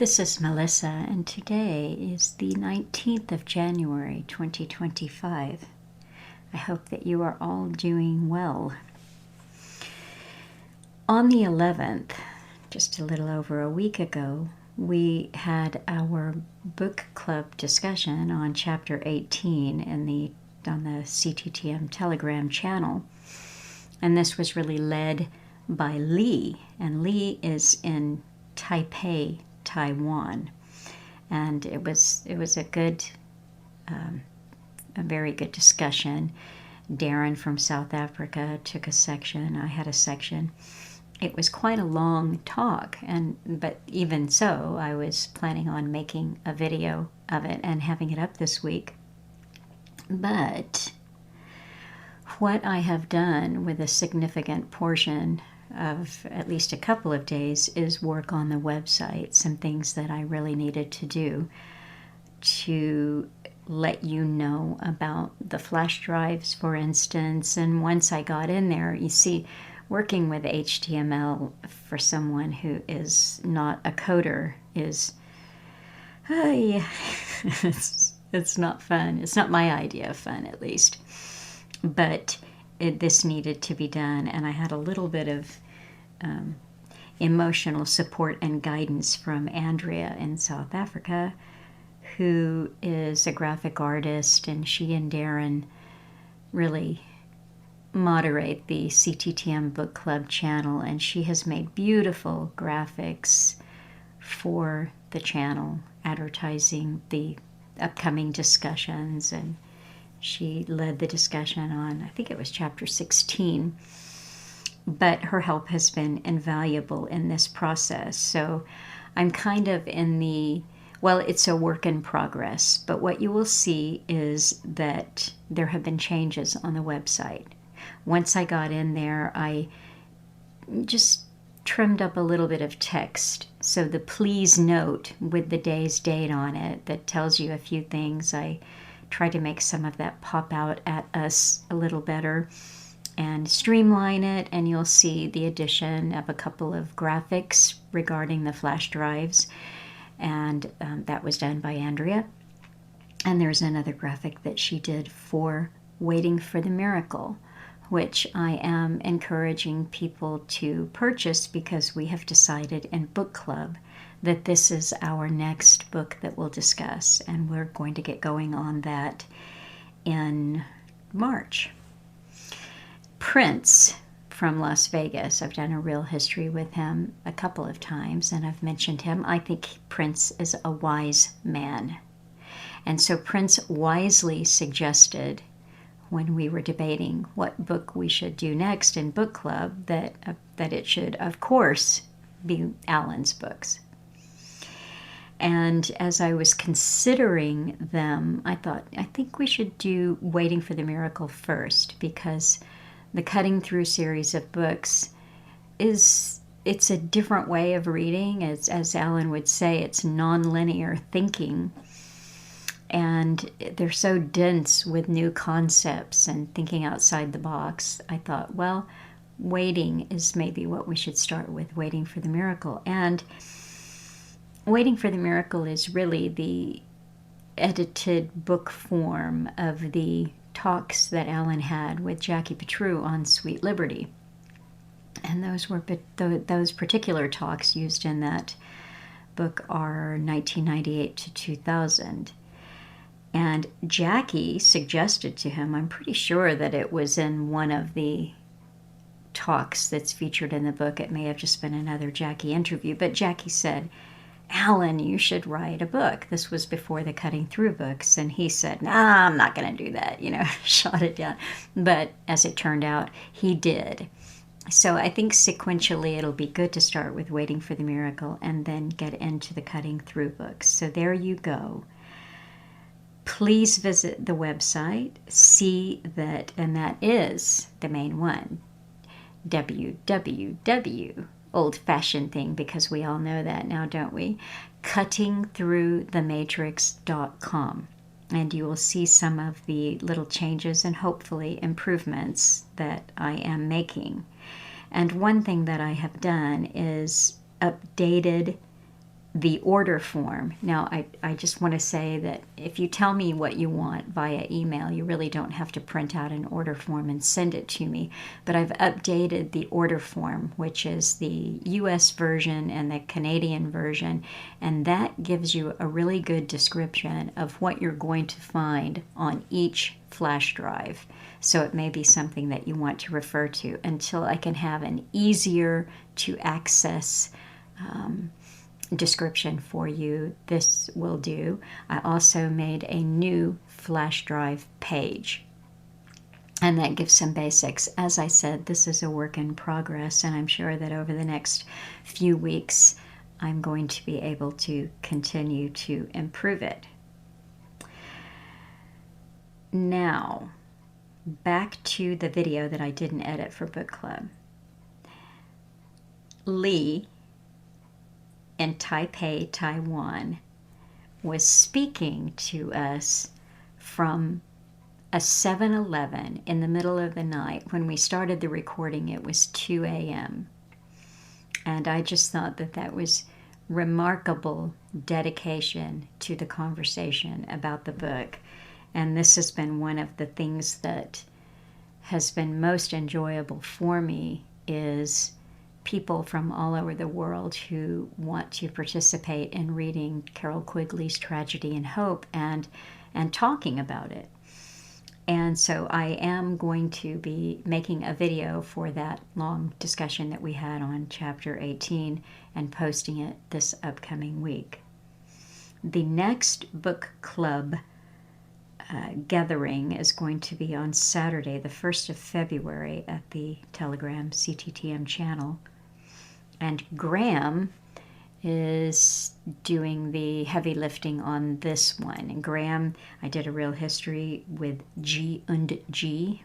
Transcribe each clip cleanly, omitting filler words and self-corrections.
This is Melissa, and today is the 19th of January, 2025. I hope that you are all doing well. On the 11th, just a little over a week ago, we had our book club discussion on Chapter 18 on the CTTM Telegram channel. And this was really led by Lee, and Lee is in Taipei, Taiwan, and it was a very good discussion. Darren from South Africa took a section. I had a section. It was quite a long talk, but even so, I was planning on making a video of it and having it up this week. But what I have done with a significant portion of at least a couple of days is work on the website, some things that I really needed to do to let you know about the flash drives, for instance. And once I got in there, you see, working with HTML for someone who is not a coder is, it's not fun. It's not my idea of fun, at least. But this needed to be done, and I had a little bit of emotional support and guidance from Andrea in South Africa, who is a graphic artist, and she and Darren really moderate the CTTM Book Club channel, and she has made beautiful graphics for the channel, advertising the upcoming discussions, and she led the discussion on, I think it was chapter 16, but her help has been invaluable in this process. So I'm kind of it's a work in progress, but what you will see is that there have been changes on the website. Once I got in there, I just trimmed up a little bit of text. So the please note with the day's date on it that tells you a few things, I try to make some of that pop out at us a little better and streamline it, and you'll see the addition of a couple of graphics regarding the flash drives, and that was done by Andrea. And there's another graphic that she did for Waiting for the Miracle, which I am encouraging people to purchase because we have decided in book club that this is our next book that we'll discuss, and we're going to get going on that in March. Prince from Las Vegas, I've done a real history with him a couple of times, and I've mentioned him. I think Prince is a wise man. And so Prince wisely suggested, when we were debating what book we should do next in book club, that it should, of course, be Alan's books. And as I was considering them, I thought, I think we should do Waiting for the Miracle first, because the Cutting Through series of books it's a different way of reading. It's, as Alan would say, it's non-linear thinking. And they're so dense with new concepts and thinking outside the box. I thought, well, waiting is maybe what we should start with, Waiting for the Miracle. And Waiting for the Miracle is really the edited book form of the talks that Alan had with Jackie Petru on Sweet Liberty. And those particular talks used in that book are 1998 to 2000. And Jackie suggested to him, I'm pretty sure that it was in one of the talks that's featured in the book. It may have just been another Jackie interview, but Jackie said, Alan, you should write a book. This was before the Cutting Through books. And he said, nah, I'm not going to do that, shot it down. But as it turned out, he did. So I think sequentially it'll be good to start with Waiting for the Miracle and then get into the Cutting Through books. So there you go. Please visit the website, see that, and that is the main one, www. Old-fashioned thing, because we all know that now, don't we? cuttingthroughthematrix.com. And you will see some of the little changes and hopefully improvements that I am making. And one thing that I have done is updated the order form. Now, I just want to say that if you tell me what you want via email, you really don't have to print out an order form and send it to me. But I've updated the order form, which is the US version and the Canadian version, and that gives you a really good description of what you're going to find on each flash drive. So it may be something that you want to refer to until I can have an easier to access description for you. This will do. I also made a new flash drive page, and that gives some basics. As I said, this is a work in progress, and I'm sure that over the next few weeks I'm going to be able to continue to improve it. Now, back to the video that I didn't edit for book club. Lee in Taipei, Taiwan, was speaking to us from a 7-Eleven in the middle of the night. When we started the recording, it was 2 a.m. And I just thought that that was remarkable dedication to the conversation about the book. And this has been one of the things that has been most enjoyable for me, is people from all over the world who want to participate in reading Carol Quigley's Tragedy and Hope and talking about it. And so I am going to be making a video for that long discussion that we had on chapter 18 and posting it this upcoming week. The next book club gathering is going to be on Saturday, the 1st of February, at the Telegram CTTM channel. And Graham is doing the heavy lifting on this one. And Graham, I did a real history with G und G,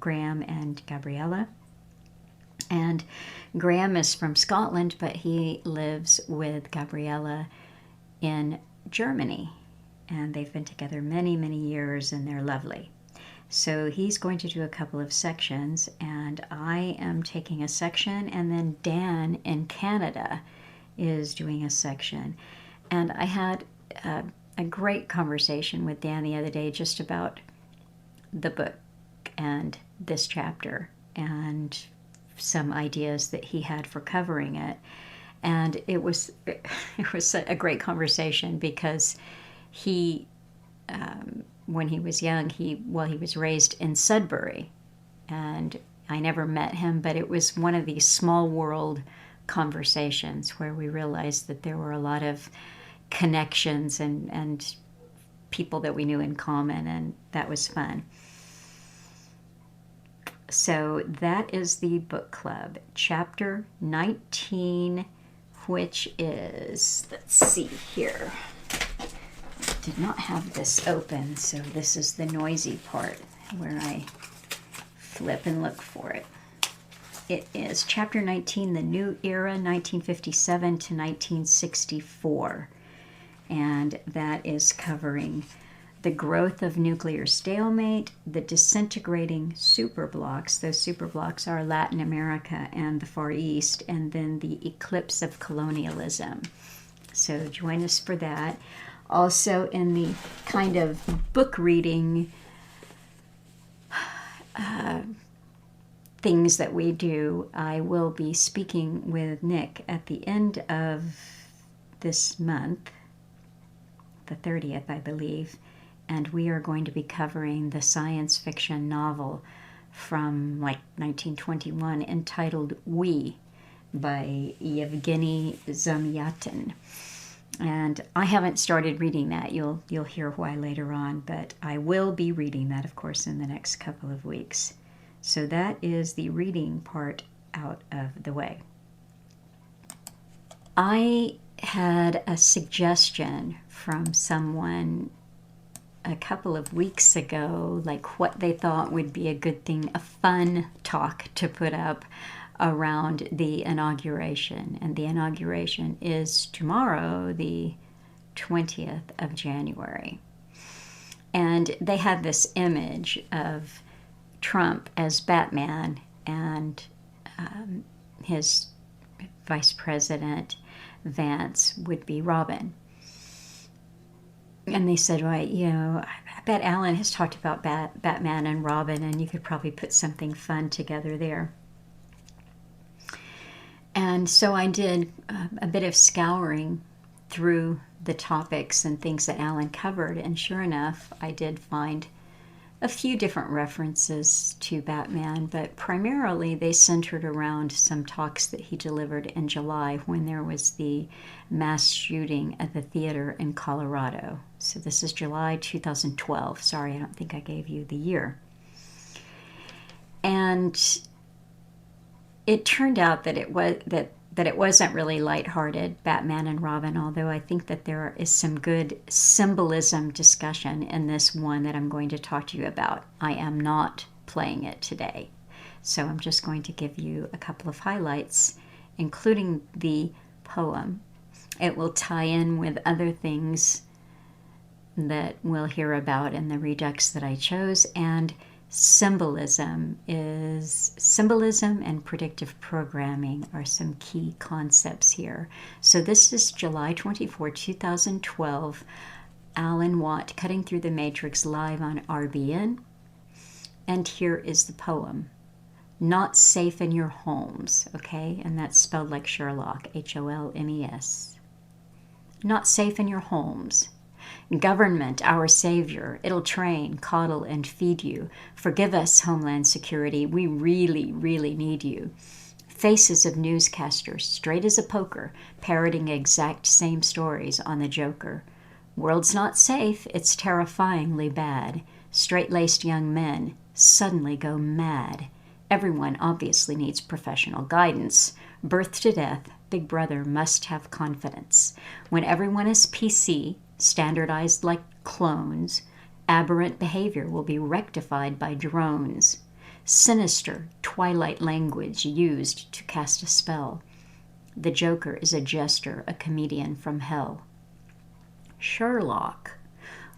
Graham and Gabriella. And Graham is from Scotland, but he lives with Gabriella in Germany. And they've been together many, many years, and they're lovely. So he's going to do a couple of sections, and I am taking a section, and then Dan in Canada is doing a section. And I had a great conversation with Dan the other day just about the book and this chapter and some ideas that he had for covering it. And it was a great conversation because he when he was young, he was raised in Sudbury, and I never met him, but it was one of these small world conversations where we realized that there were a lot of connections and people that we knew in common, and that was fun. So that is the book club, chapter 19, which is, let's see here. Did not have this open, so this is the noisy part where I flip and look for it. It is chapter 19, The New Era, 1957 to 1964. And that is covering the growth of nuclear stalemate, the disintegrating superblocks. Those superblocks are Latin America and the Far East, and then the eclipse of colonialism. So join us for that. Also, in the kind of book reading things that we do, I will be speaking with Nick at the end of this month, the 30th, I believe, and we are going to be covering the science fiction novel from like 1921 entitled We by Yevgeny Zamyatin. And I haven't started reading that. You'll hear why later on, but I will be reading that, of course, in the next couple of weeks. So that is the reading part out of the way. I had a suggestion from someone a couple of weeks ago, like what they thought would be a good thing, a fun talk to put up around the inauguration. And the inauguration is tomorrow, the 20th of January. And they had this image of Trump as Batman and his vice president Vance would be Robin. And they said, right, I bet Alan has talked about Batman and Robin, and you could probably put something fun together there. And so I did a bit of scouring through the topics and things that Alan covered, and sure enough, I did find a few different references to Batman, but primarily they centered around some talks that he delivered in July when there was the mass shooting at the theater in Colorado. So this is July 2012. Sorry, I don't think I gave you the year. And it turned out that it wasn't really lighthearted, Batman and Robin, although I think that there is some good symbolism discussion in this one that I'm going to talk to you about. I am not playing it today, so I'm just going to give you a couple of highlights, including the poem. It will tie in with other things that we'll hear about in the Redux that I chose, and symbolism and predictive programming are some key concepts here. So this is July 24, 2012, Alan Watt, Cutting Through the Matrix, live on RBN. And here is the poem. Not safe in your homes, okay? And that's spelled like Sherlock, Holmes. Not safe in your homes. Government, our savior, it'll train, coddle, and feed you. Forgive us, Homeland Security, we really, really need you. Faces of newscasters, straight as a poker, parroting exact same stories on the Joker. World's not safe, it's terrifyingly bad. Straight-laced young men suddenly go mad. Everyone obviously needs professional guidance. Birth to death, Big Brother must have confidence. When everyone is PC, standardized like clones, aberrant behavior will be rectified by drones. Sinister, twilight language used to cast a spell. The Joker is a jester, a comedian from hell. Sherlock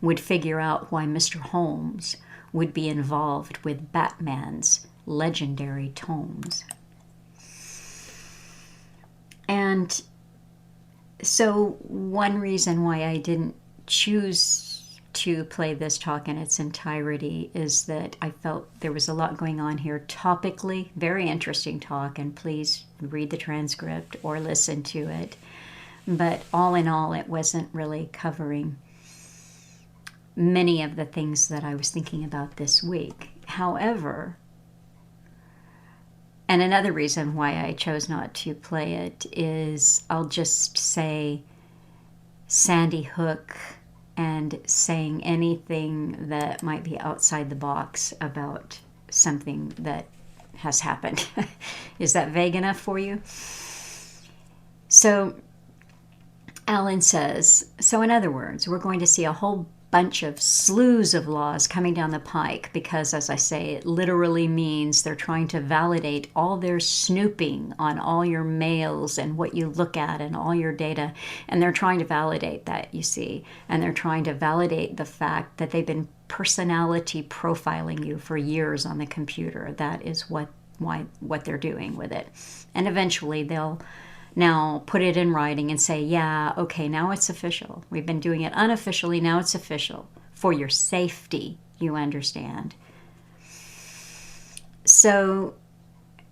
would figure out why Mr. Holmes would be involved with Batman's legendary tomes. And so one reason why I didn't choose to play this talk in its entirety is that I felt there was a lot going on here topically. Very interesting talk, and please read the transcript or listen to it. But all in all, it wasn't really covering many of the things that I was thinking about this week. However, and another reason why I chose not to play it is, I'll just say, Sandy Hook and saying anything that might be outside the box about something that has happened. Is that vague enough for you? So Alan says, so in other words, we're going to see a whole bunch of slews of laws coming down the pike because, as I say, it literally means they're trying to validate all their snooping on all your mails and what you look at and all your data. And they're trying to validate that, you see. And they're trying to validate the fact that they've been personality profiling you for years on the computer. That is what they're doing with it. And eventually they'll now put it in writing and say, yeah, okay, now it's official. We've been doing it unofficially, now it's official. For your safety, you understand. So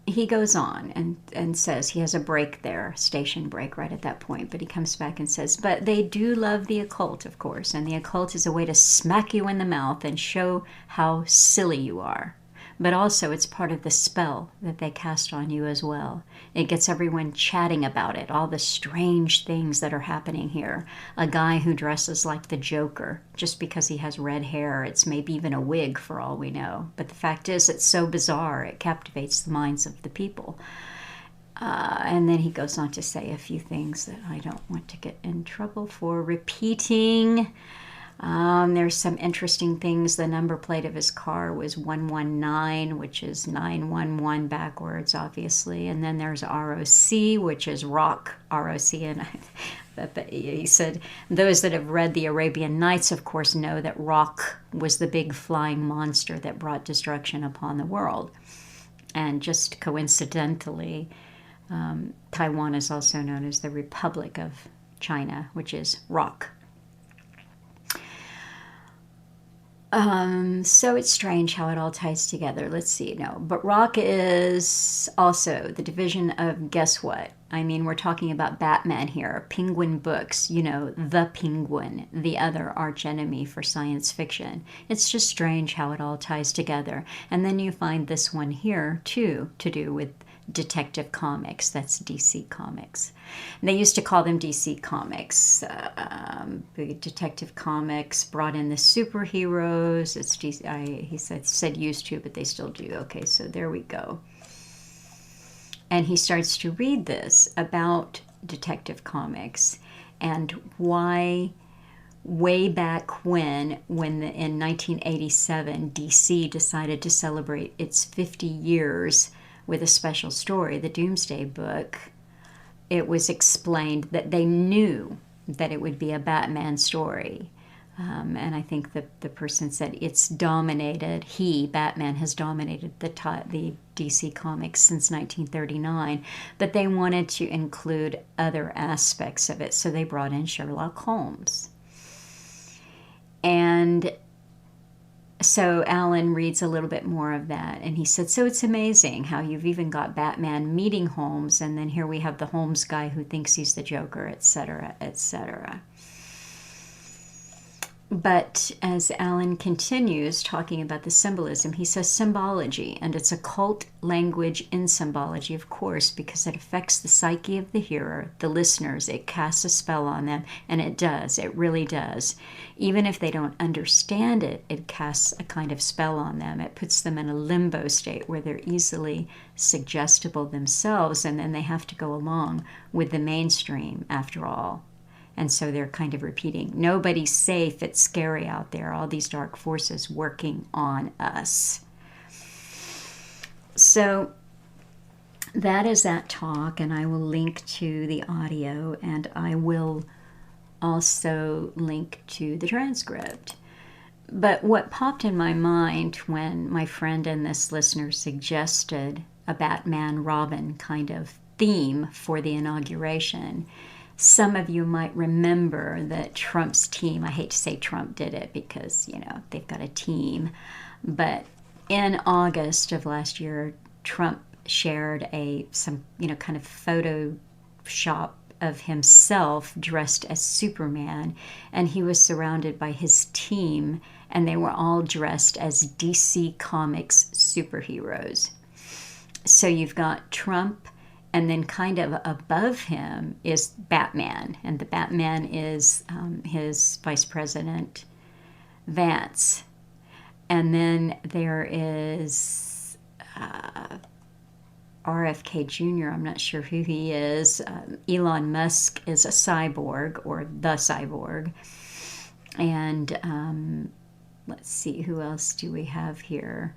he goes on and says he has a break there, station break right at that point, but he comes back and says, but they do love the occult, of course, and the occult is a way to smack you in the mouth and show how silly you are. But also it's part of the spell that they cast on you as well. It gets everyone chatting about it, all the strange things that are happening here. A guy who dresses like the Joker, just because he has red hair. It's maybe even a wig for all we know. But the fact is, it's so bizarre, it captivates the minds of the people. And then he goes on to say a few things that I don't want to get in trouble for repeating. There's some interesting things. The number plate of his car was 119, which is 911 backwards, obviously. And then there's ROC, which is rock, ROC. And he said, those that have read the Arabian Nights, of course, know that rock was the big flying monster that brought destruction upon the world. And just coincidentally, Taiwan is also known as the Republic of China, which is ROC. So it's strange how it all ties together. Let's see. No, but ROC is also the division of guess what? I mean, we're talking about Batman here. Penguin Books, the Penguin, the other archenemy for science fiction. It's just strange how it all ties together. And then you find this one here, too, to do with Detective Comics. That's DC Comics. And they used to call them DC Comics. Detective Comics brought in the superheroes. It's DC, he said used to, but they still do. Okay, so there we go. And he starts to read this about Detective Comics and why way back when in 1987 DC decided to celebrate its 50 years with a special story, the Doomsday Book, it was explained that they knew that it would be a Batman story. And I think the person said it's dominated, Batman, has dominated the DC Comics since 1939, but they wanted to include other aspects of it, so they brought in Sherlock Holmes. And so Alan reads a little bit more of that, and he said, so it's amazing how you've even got Batman meeting Holmes, and then here we have the Holmes guy who thinks he's the Joker, etc., etc. But as Alan continues talking about the symbolism, he says symbology, and it's occult language in symbology, of course, because it affects the psyche of the hearer, the listeners. It casts a spell on them, and it does. It really does. Even if they don't understand it, it casts a kind of spell on them. It puts them in a limbo state where they're easily suggestible themselves, and then they have to go along with the mainstream, after all. And so they're kind of repeating, nobody's safe, it's scary out there, all these dark forces working on us. So that is that talk, and I will link to the audio, and I will also link to the transcript. But what popped in my mind when my friend and this listener suggested a Batman Robin kind of theme for the inauguration, some of you might remember that Trump's team, I hate to say Trump did it because, they've got a team, but in August of last year, Trump shared some kind of Photoshop of himself dressed as Superman, and he was surrounded by his team, and they were all dressed as DC Comics superheroes. So you've got Trump, and then kind of above him is Batman. And the Batman is his Vice President, Vance. And then there is RFK Jr., I'm not sure who he is. Elon Musk is a cyborg, or the cyborg. And let's see, who else do we have here?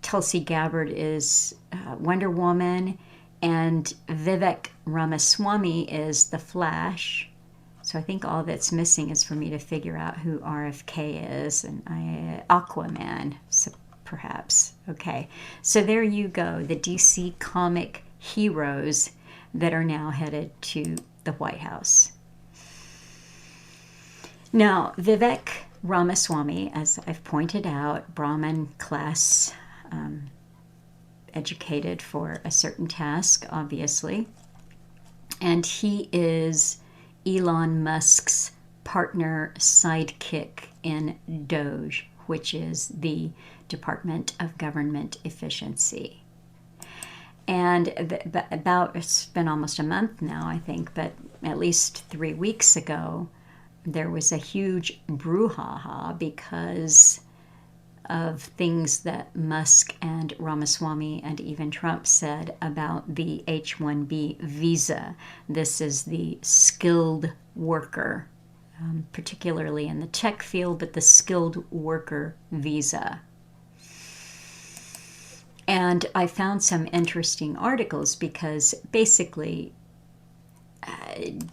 Tulsi Gabbard is Wonder Woman. And Vivek Ramaswamy is the Flash. So I think all that's missing is for me to figure out who RFK is, and Aquaman, so perhaps. Okay, so there you go, the DC comic heroes that are now headed to the White House. Now, Vivek Ramaswamy, as I've pointed out, Brahmin class, educated for a certain task, obviously. And he is Elon Musk's partner sidekick in DOGE, which is the Department of Government Efficiency. And it's been almost a month now, I think, but at least 3 weeks ago, there was a huge brouhaha because of things that Musk and Ramaswamy and even Trump said about the H-1B visa. This is the skilled worker, particularly in the tech field, but the skilled worker visa. And I found some interesting articles because basically,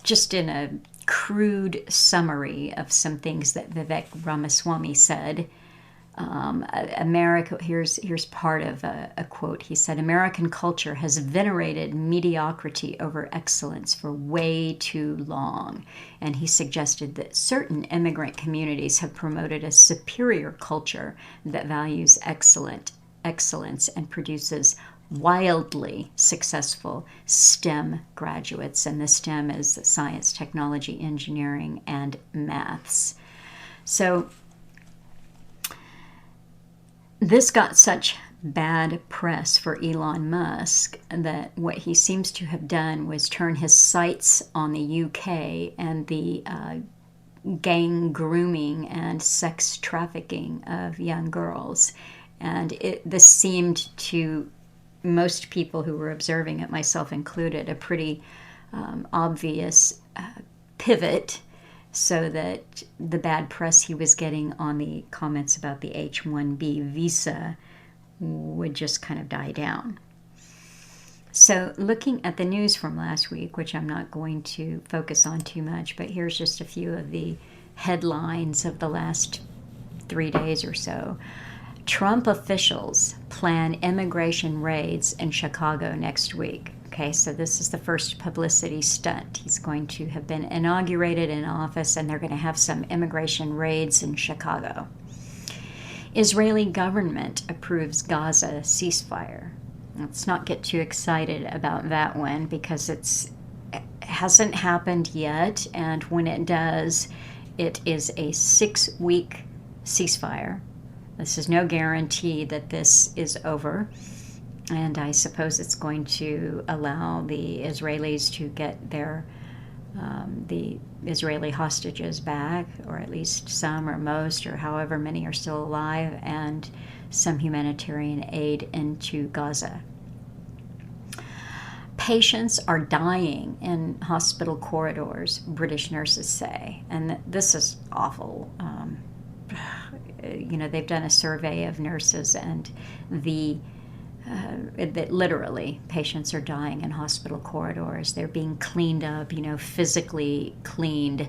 just in a crude summary of some things that Vivek Ramaswamy said, America, here's part of a quote. He said, "American culture has venerated mediocrity over excellence for way too long." And he suggested that certain immigrant communities have promoted a superior culture that values excellence and produces wildly successful STEM graduates. And the STEM is science, technology, engineering, and maths. So this got such bad press for Elon Musk that what he seems to have done was turn his sights on the UK and the gang grooming and sex trafficking of young girls. And this seemed to most people who were observing it, myself included, a pretty obvious pivot, so that the bad press he was getting on the comments about the H-1B visa would just kind of die down. So looking at the news from last week, which I'm not going to focus on too much, but here's just a few of the headlines of the last 3 days or so. Trump officials plan immigration raids in Chicago next week. Okay, so this is the first publicity stunt. He's going to have been inaugurated in office, and they're going to have some immigration raids in Chicago. Israeli government approves Gaza ceasefire. Let's not get too excited about that one, because it hasn't happened yet, and when it does, it is a 6-week ceasefire. This is no guarantee that this is over. And I suppose it's going to allow the Israelis to get their the Israeli hostages back, or at least some or most, or however many are still alive, and some humanitarian aid into Gaza. Patients are dying in hospital corridors, British nurses say, and this is awful. They've done a survey of nurses, and that literally patients are dying in hospital corridors. They're being cleaned up, physically cleaned,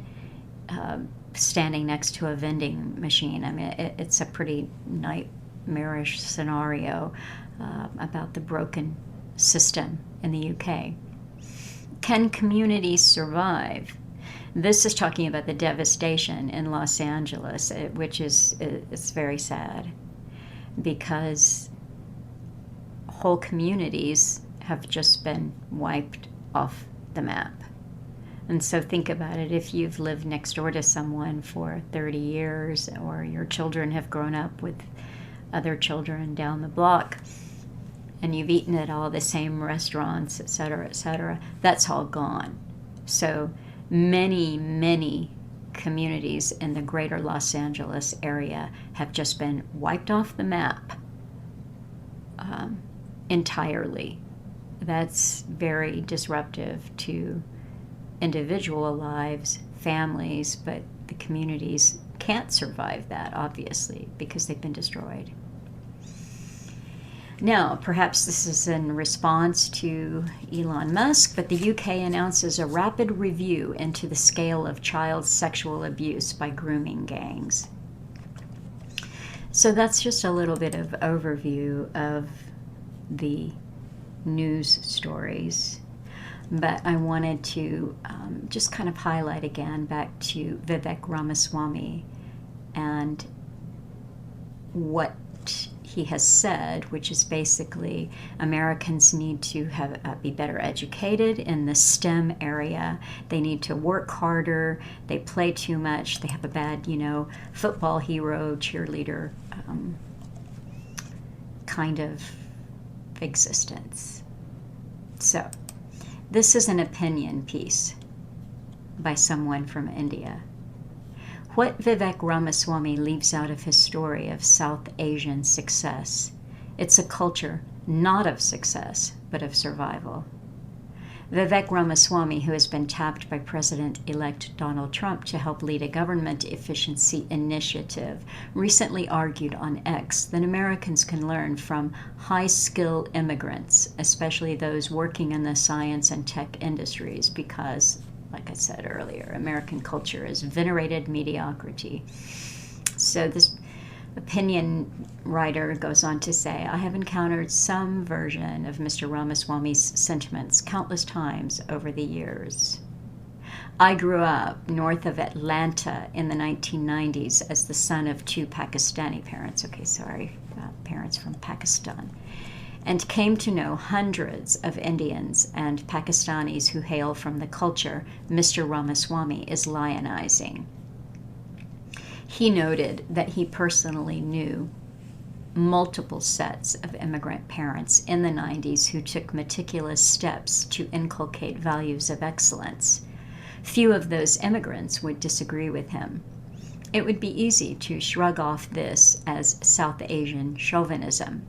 standing next to a vending machine. I mean, it's a pretty nightmarish scenario about the broken system in the UK. Can communities survive? This is talking about the devastation in Los Angeles, which it's very sad, because whole communities have just been wiped off the map. And so think about it. If you've lived next door to someone for 30 years, or your children have grown up with other children down the block, and you've eaten at all the same restaurants, etc., that's all gone. So many communities in the greater Los Angeles area have just been wiped off the map entirely. That's very disruptive to individual lives, families, but the communities can't survive that, obviously, because they've been destroyed. Now, perhaps this is in response to Elon Musk, but the UK announces a rapid review into the scale of child sexual abuse by grooming gangs. So that's just a little bit of overview of the news stories. But I wanted to just kind of highlight again back to Vivek Ramaswamy and what he has said, which is basically Americans need to be better educated in the STEM area. They need to work harder. They play too much. They have a bad, football hero, cheerleader kind of existence. So this is an opinion piece by someone from India. What Vivek Ramaswamy leaves out of his story of South Asian success, it's a culture not of success, but of survival. Vivek Ramaswamy, who has been tapped by President-elect Donald Trump to help lead a government efficiency initiative, recently argued on X that Americans can learn from high-skill immigrants, especially those working in the science and tech industries, because, like I said earlier, American culture is venerated mediocrity. So this opinion writer goes on to say, I have encountered some version of Mr. Ramaswamy's sentiments countless times over the years. I grew up north of Atlanta in the 1990s as the son of two Pakistani parents. Parents from Pakistan. And came to know hundreds of Indians and Pakistanis who hail from the culture Mr. Ramaswamy is lionizing. He noted that he personally knew multiple sets of immigrant parents in the 90s who took meticulous steps to inculcate values of excellence. Few of those immigrants would disagree with him. It would be easy to shrug off this as South Asian chauvinism,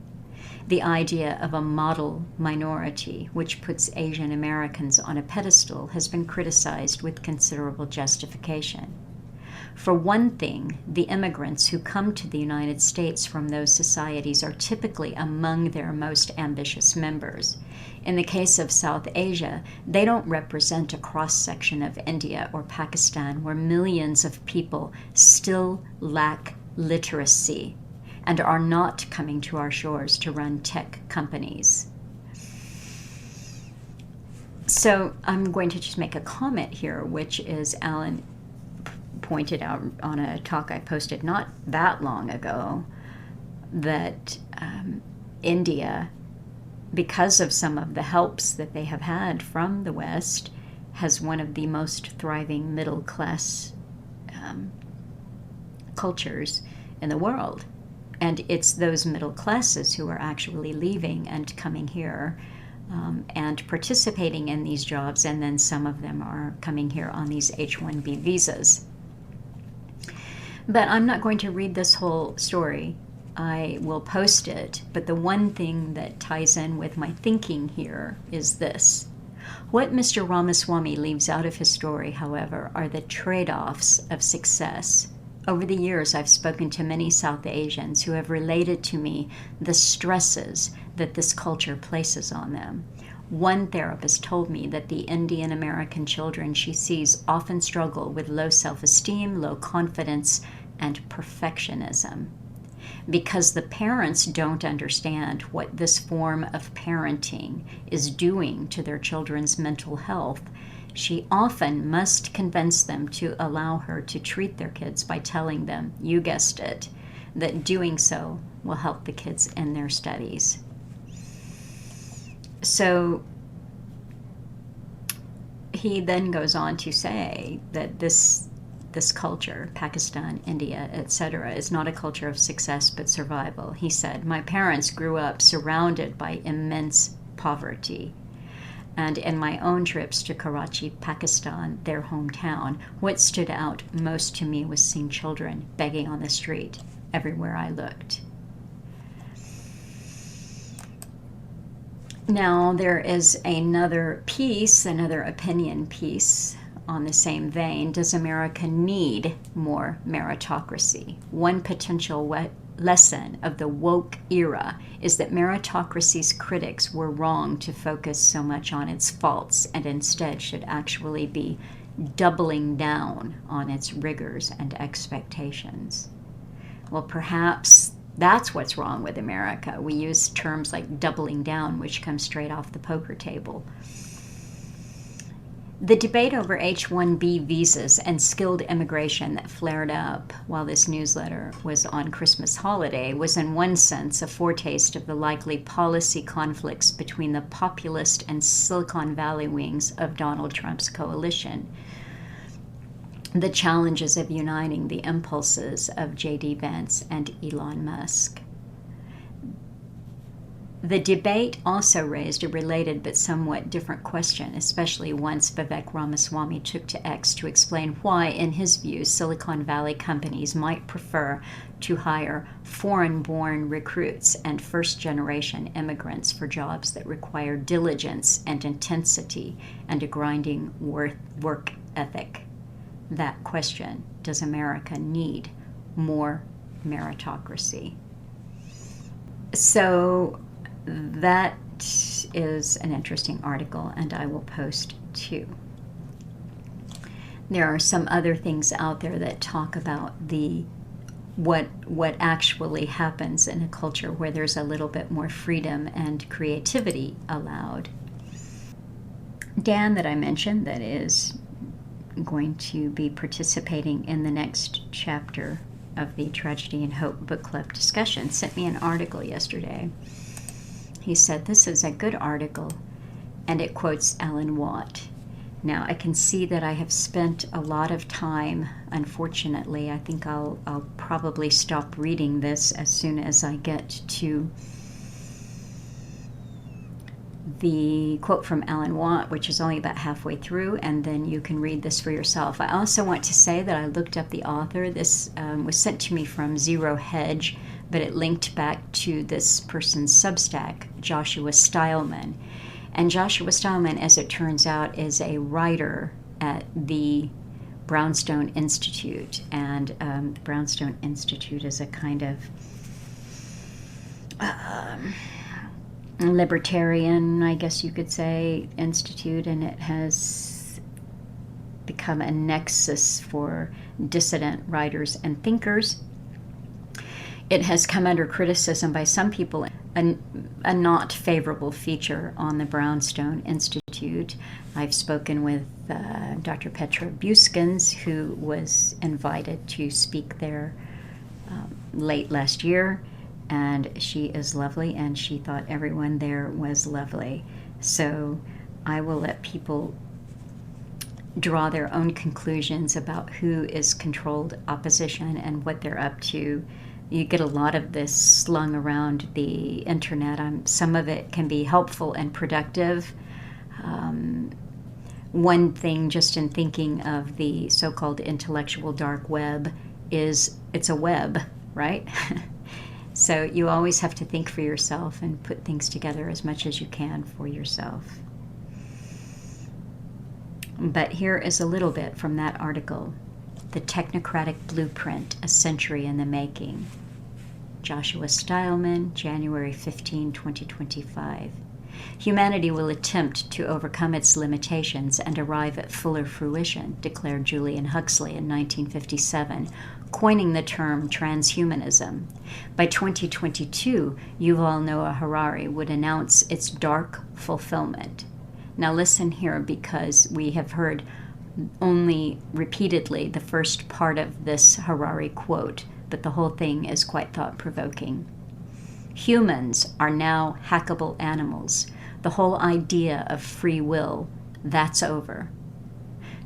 the idea of a model minority which puts Asian Americans on a pedestal has been criticized with considerable justification. For one thing, the immigrants who come to the United States from those societies are typically among their most ambitious members. In the case of South Asia, they don't represent a cross-section of India or Pakistan where millions of people still lack literacy and are not coming to our shores to run tech companies. So I'm going to just make a comment here, which is Alan pointed out on a talk I posted not that long ago, that India, because of some of the helps that they have had from the West, has one of the most thriving middle-class cultures in the world. And it's those middle classes who are actually leaving and coming here and participating in these jobs, and then some of them are coming here on these H-1B visas. But I'm not going to read this whole story. I will post it, but the one thing that ties in with my thinking here is this. What Mr. Ramaswamy leaves out of his story, however, are the trade-offs of success. Over the years, I've spoken to many South Asians who have related to me the stresses that this culture places on them. One therapist told me that the Indian American children she sees often struggle with low self-esteem, low confidence, and perfectionism. Because the parents don't understand what this form of parenting is doing to their children's mental health, she often must convince them to allow her to treat their kids by telling them, you guessed it, that doing so will help the kids in their studies. So he then goes on to say that this culture, Pakistan, India, etc., is not a culture of success but survival. He said, my parents grew up surrounded by immense poverty. And in my own trips to Karachi, Pakistan, their hometown, what stood out most to me was seeing children begging on the street everywhere I looked. Now, there is another piece, another opinion piece on the same vein. Does America need more meritocracy? One potential lesson of the woke era is that meritocracy's critics were wrong to focus so much on its faults and instead should actually be doubling down on its rigors and expectations. Well, perhaps that's what's wrong with America. We use terms like doubling down, which come straight off the poker table. The debate over H-1B visas and skilled immigration that flared up while this newsletter was on Christmas holiday was in one sense a foretaste of the likely policy conflicts between the populist and Silicon Valley wings of Donald Trump's coalition, the challenges of uniting the impulses of J.D. Vance and Elon Musk. The debate also raised a related but somewhat different question, especially once Vivek Ramaswamy took to X to explain why, in his view, Silicon Valley companies might prefer to hire foreign-born recruits and first-generation immigrants for jobs that require diligence and intensity and a grinding work ethic. That question, does America need more meritocracy? So that is an interesting article, and I will post too. There are some other things out there that talk about the what actually happens in a culture where there's a little bit more freedom and creativity allowed. Dan, that I mentioned, that is going to be participating in the next chapter of the Tragedy and Hope Book Club discussion, sent me an article yesterday. He said, this is a good article, and it quotes Alan Watt. Now, I can see that I have spent a lot of time, unfortunately. I think I'll probably stop reading this as soon as I get to the quote from Alan Watt, which is only about halfway through, and then you can read this for yourself. I also want to say that I looked up the author. This was sent to me from Zero Hedge, but it linked back to this person's Substack, Joshua Stileman. And Joshua Stileman, as it turns out, is a writer at the Brownstone Institute. And the Brownstone Institute is a kind of libertarian, I guess you could say, institute, and it has become a nexus for dissident writers and thinkers. It has come under criticism by some people, a not favorable feature on the Brownstone Institute. I've spoken with Dr. Petra Buskins, who was invited to speak there late last year, and she is lovely, and she thought everyone there was lovely. So I will let people draw their own conclusions about who is controlled opposition and what they're up to. You get a lot of this slung around the internet. Some of it can be helpful and productive. One thing, just in thinking of the so-called intellectual dark web, is it's a web, right? So you always have to think for yourself and put things together as much as you can for yourself. But here is a little bit from that article, The Technocratic Blueprint, A Century in the Making. Joshua Stileman, January 15, 2025. Humanity will attempt to overcome its limitations and arrive at fuller fruition, declared Julian Huxley in 1957, coining the term transhumanism. By 2022, Yuval Noah Harari would announce its dark fulfillment. Now listen here, because we have heard only repeatedly the first part of this Harari quote, but the whole thing is quite thought-provoking. Humans are now hackable animals. The whole idea of free will, that's over.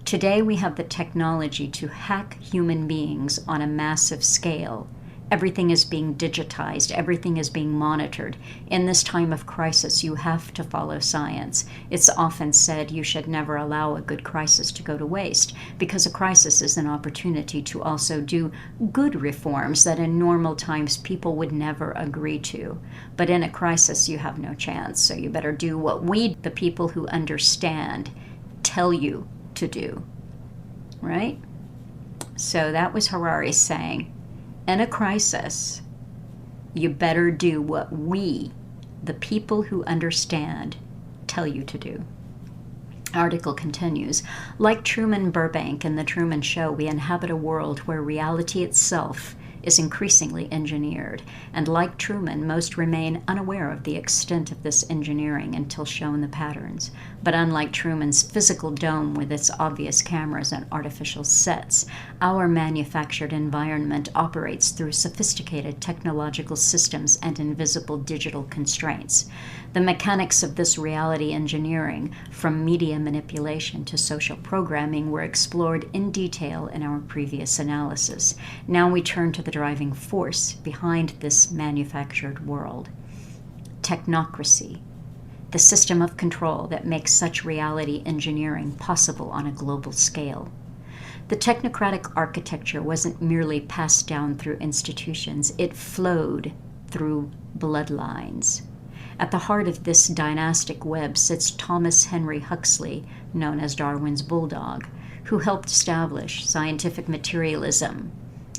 Today we have the technology to hack human beings on a massive scale. Everything is being digitized. Everything is being monitored. In this time of crisis, you have to follow science. It's often said you should never allow a good crisis to go to waste, because a crisis is an opportunity to also do good reforms that in normal times people would never agree to. But in a crisis, you have no chance. So you better do what we, the people who understand, tell you to do. Right? So that was Harari saying, in a crisis, you better do what we, the people who understand, tell you to do. Article continues, like Truman Burbank in The Truman Show, we inhabit a world where reality itself is increasingly engineered, and like Truman, most remain unaware of the extent of this engineering until shown the patterns. But unlike Truman's physical dome with its obvious cameras and artificial sets, our manufactured environment operates through sophisticated technological systems and invisible digital constraints. The mechanics of this reality engineering, from media manipulation to social programming, were explored in detail in our previous analysis. Now we turn to the driving force behind this manufactured world. Technocracy, the system of control that makes such reality engineering possible on a global scale. The technocratic architecture wasn't merely passed down through institutions, it flowed through bloodlines. At the heart of this dynastic web sits Thomas Henry Huxley, known as Darwin's bulldog, who helped establish scientific materialism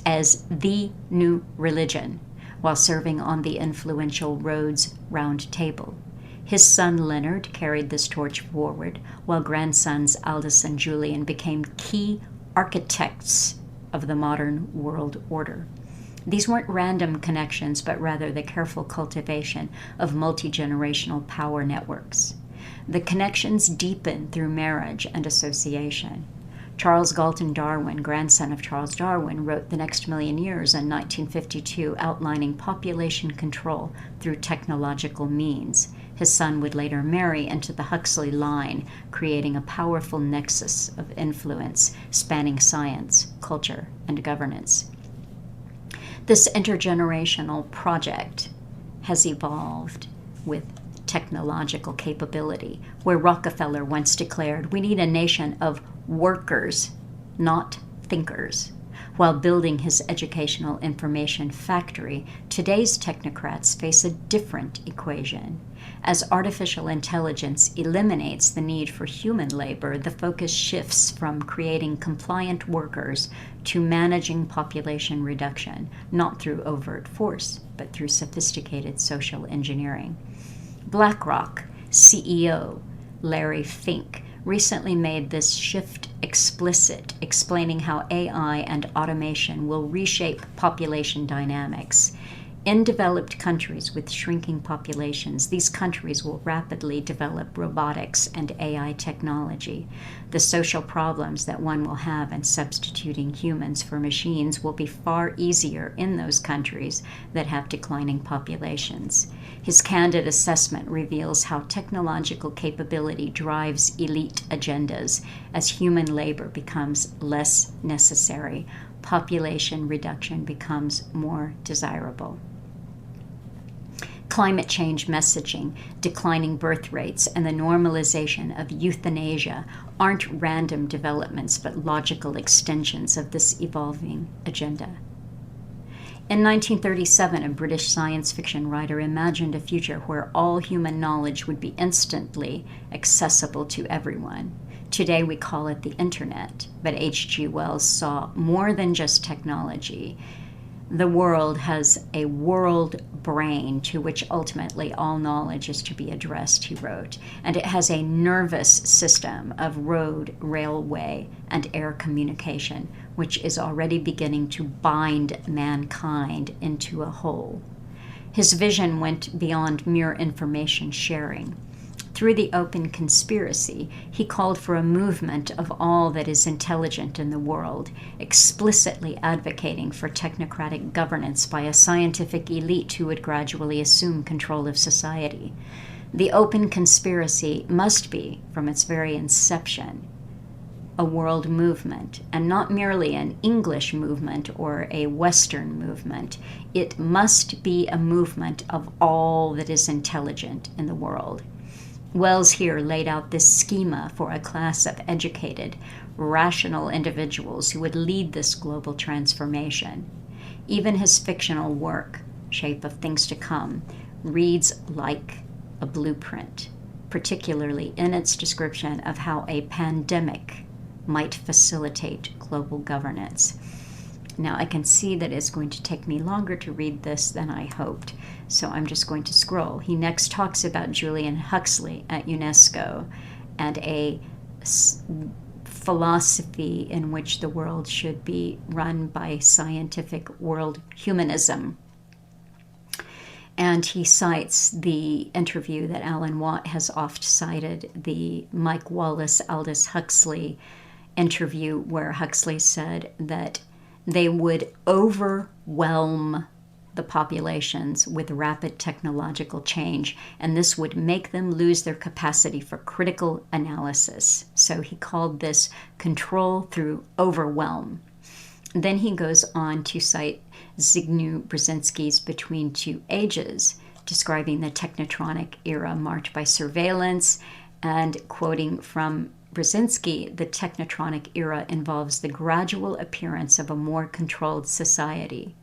as the new religion while serving on the influential Rhodes Round Table. His son Leonard carried this torch forward, while grandsons Aldous and Julian became key architects of the modern world order. These weren't random connections, but rather the careful cultivation of multi-generational power networks. The connections deepen through marriage and association. Charles Galton Darwin, grandson of Charles Darwin, wrote The Next Million Years in 1952, outlining population control through technological means. His son would later marry into the Huxley line, creating a powerful nexus of influence spanning science, culture, and governance. This intergenerational project has evolved with technological capability, where Rockefeller once declared, "We need a nation of workers, not thinkers." While building his educational information factory, today's technocrats face a different equation. As artificial intelligence eliminates the need for human labor, the focus shifts from creating compliant workers to managing population reduction, not through overt force, but through sophisticated social engineering. BlackRock CEO Larry Fink recently made this shift explicit, explaining how AI and automation will reshape population dynamics. In developed countries with shrinking populations, these countries will rapidly develop robotics and AI technology. The social problems that one will have in substituting humans for machines will be far easier in those countries that have declining populations. His candid assessment reveals how technological capability drives elite agendas. As human labor becomes less necessary, population reduction becomes more desirable. Climate change messaging, declining birth rates, and the normalization of euthanasia aren't random developments but logical extensions of this evolving agenda. In 1937, a British science fiction writer imagined a future where all human knowledge would be instantly accessible to everyone. Today we call it the internet, but H.G. Wells saw more than just technology. The world has a world brain to which ultimately all knowledge is to be addressed, he wrote, and it has a nervous system of road, railway, and air communication, which is already beginning to bind mankind into a whole. His vision went beyond mere information sharing. Through the open conspiracy, he called for a movement of all that is intelligent in the world, explicitly advocating for technocratic governance by a scientific elite who would gradually assume control of society. The open conspiracy must be, from its very inception, a world movement, and not merely an English movement or a Western movement. It must be a movement of all that is intelligent in the world. Wells here laid out this schema for a class of educated, rational individuals who would lead this global transformation. Even his fictional work, Shape of Things to Come, reads like a blueprint, particularly in its description of how a pandemic might facilitate global governance. Now, I can see that it's going to take me longer to read this than I hoped, so I'm just going to scroll. He next talks about Julian Huxley at UNESCO and a philosophy in which the world should be run by scientific world humanism. And he cites the interview that Alan Watt has oft cited, the Mike Wallace Aldous Huxley interview, where Huxley said that they would overwhelm the populations with rapid technological change, and this would make them lose their capacity for critical analysis. So he called this control through overwhelm. Then he goes on to cite Zbigniew Brzezinski's Between Two Ages, describing the technotronic era marked by surveillance, and quoting from Brzezinski, the technotronic era involves the gradual appearance of a more controlled society.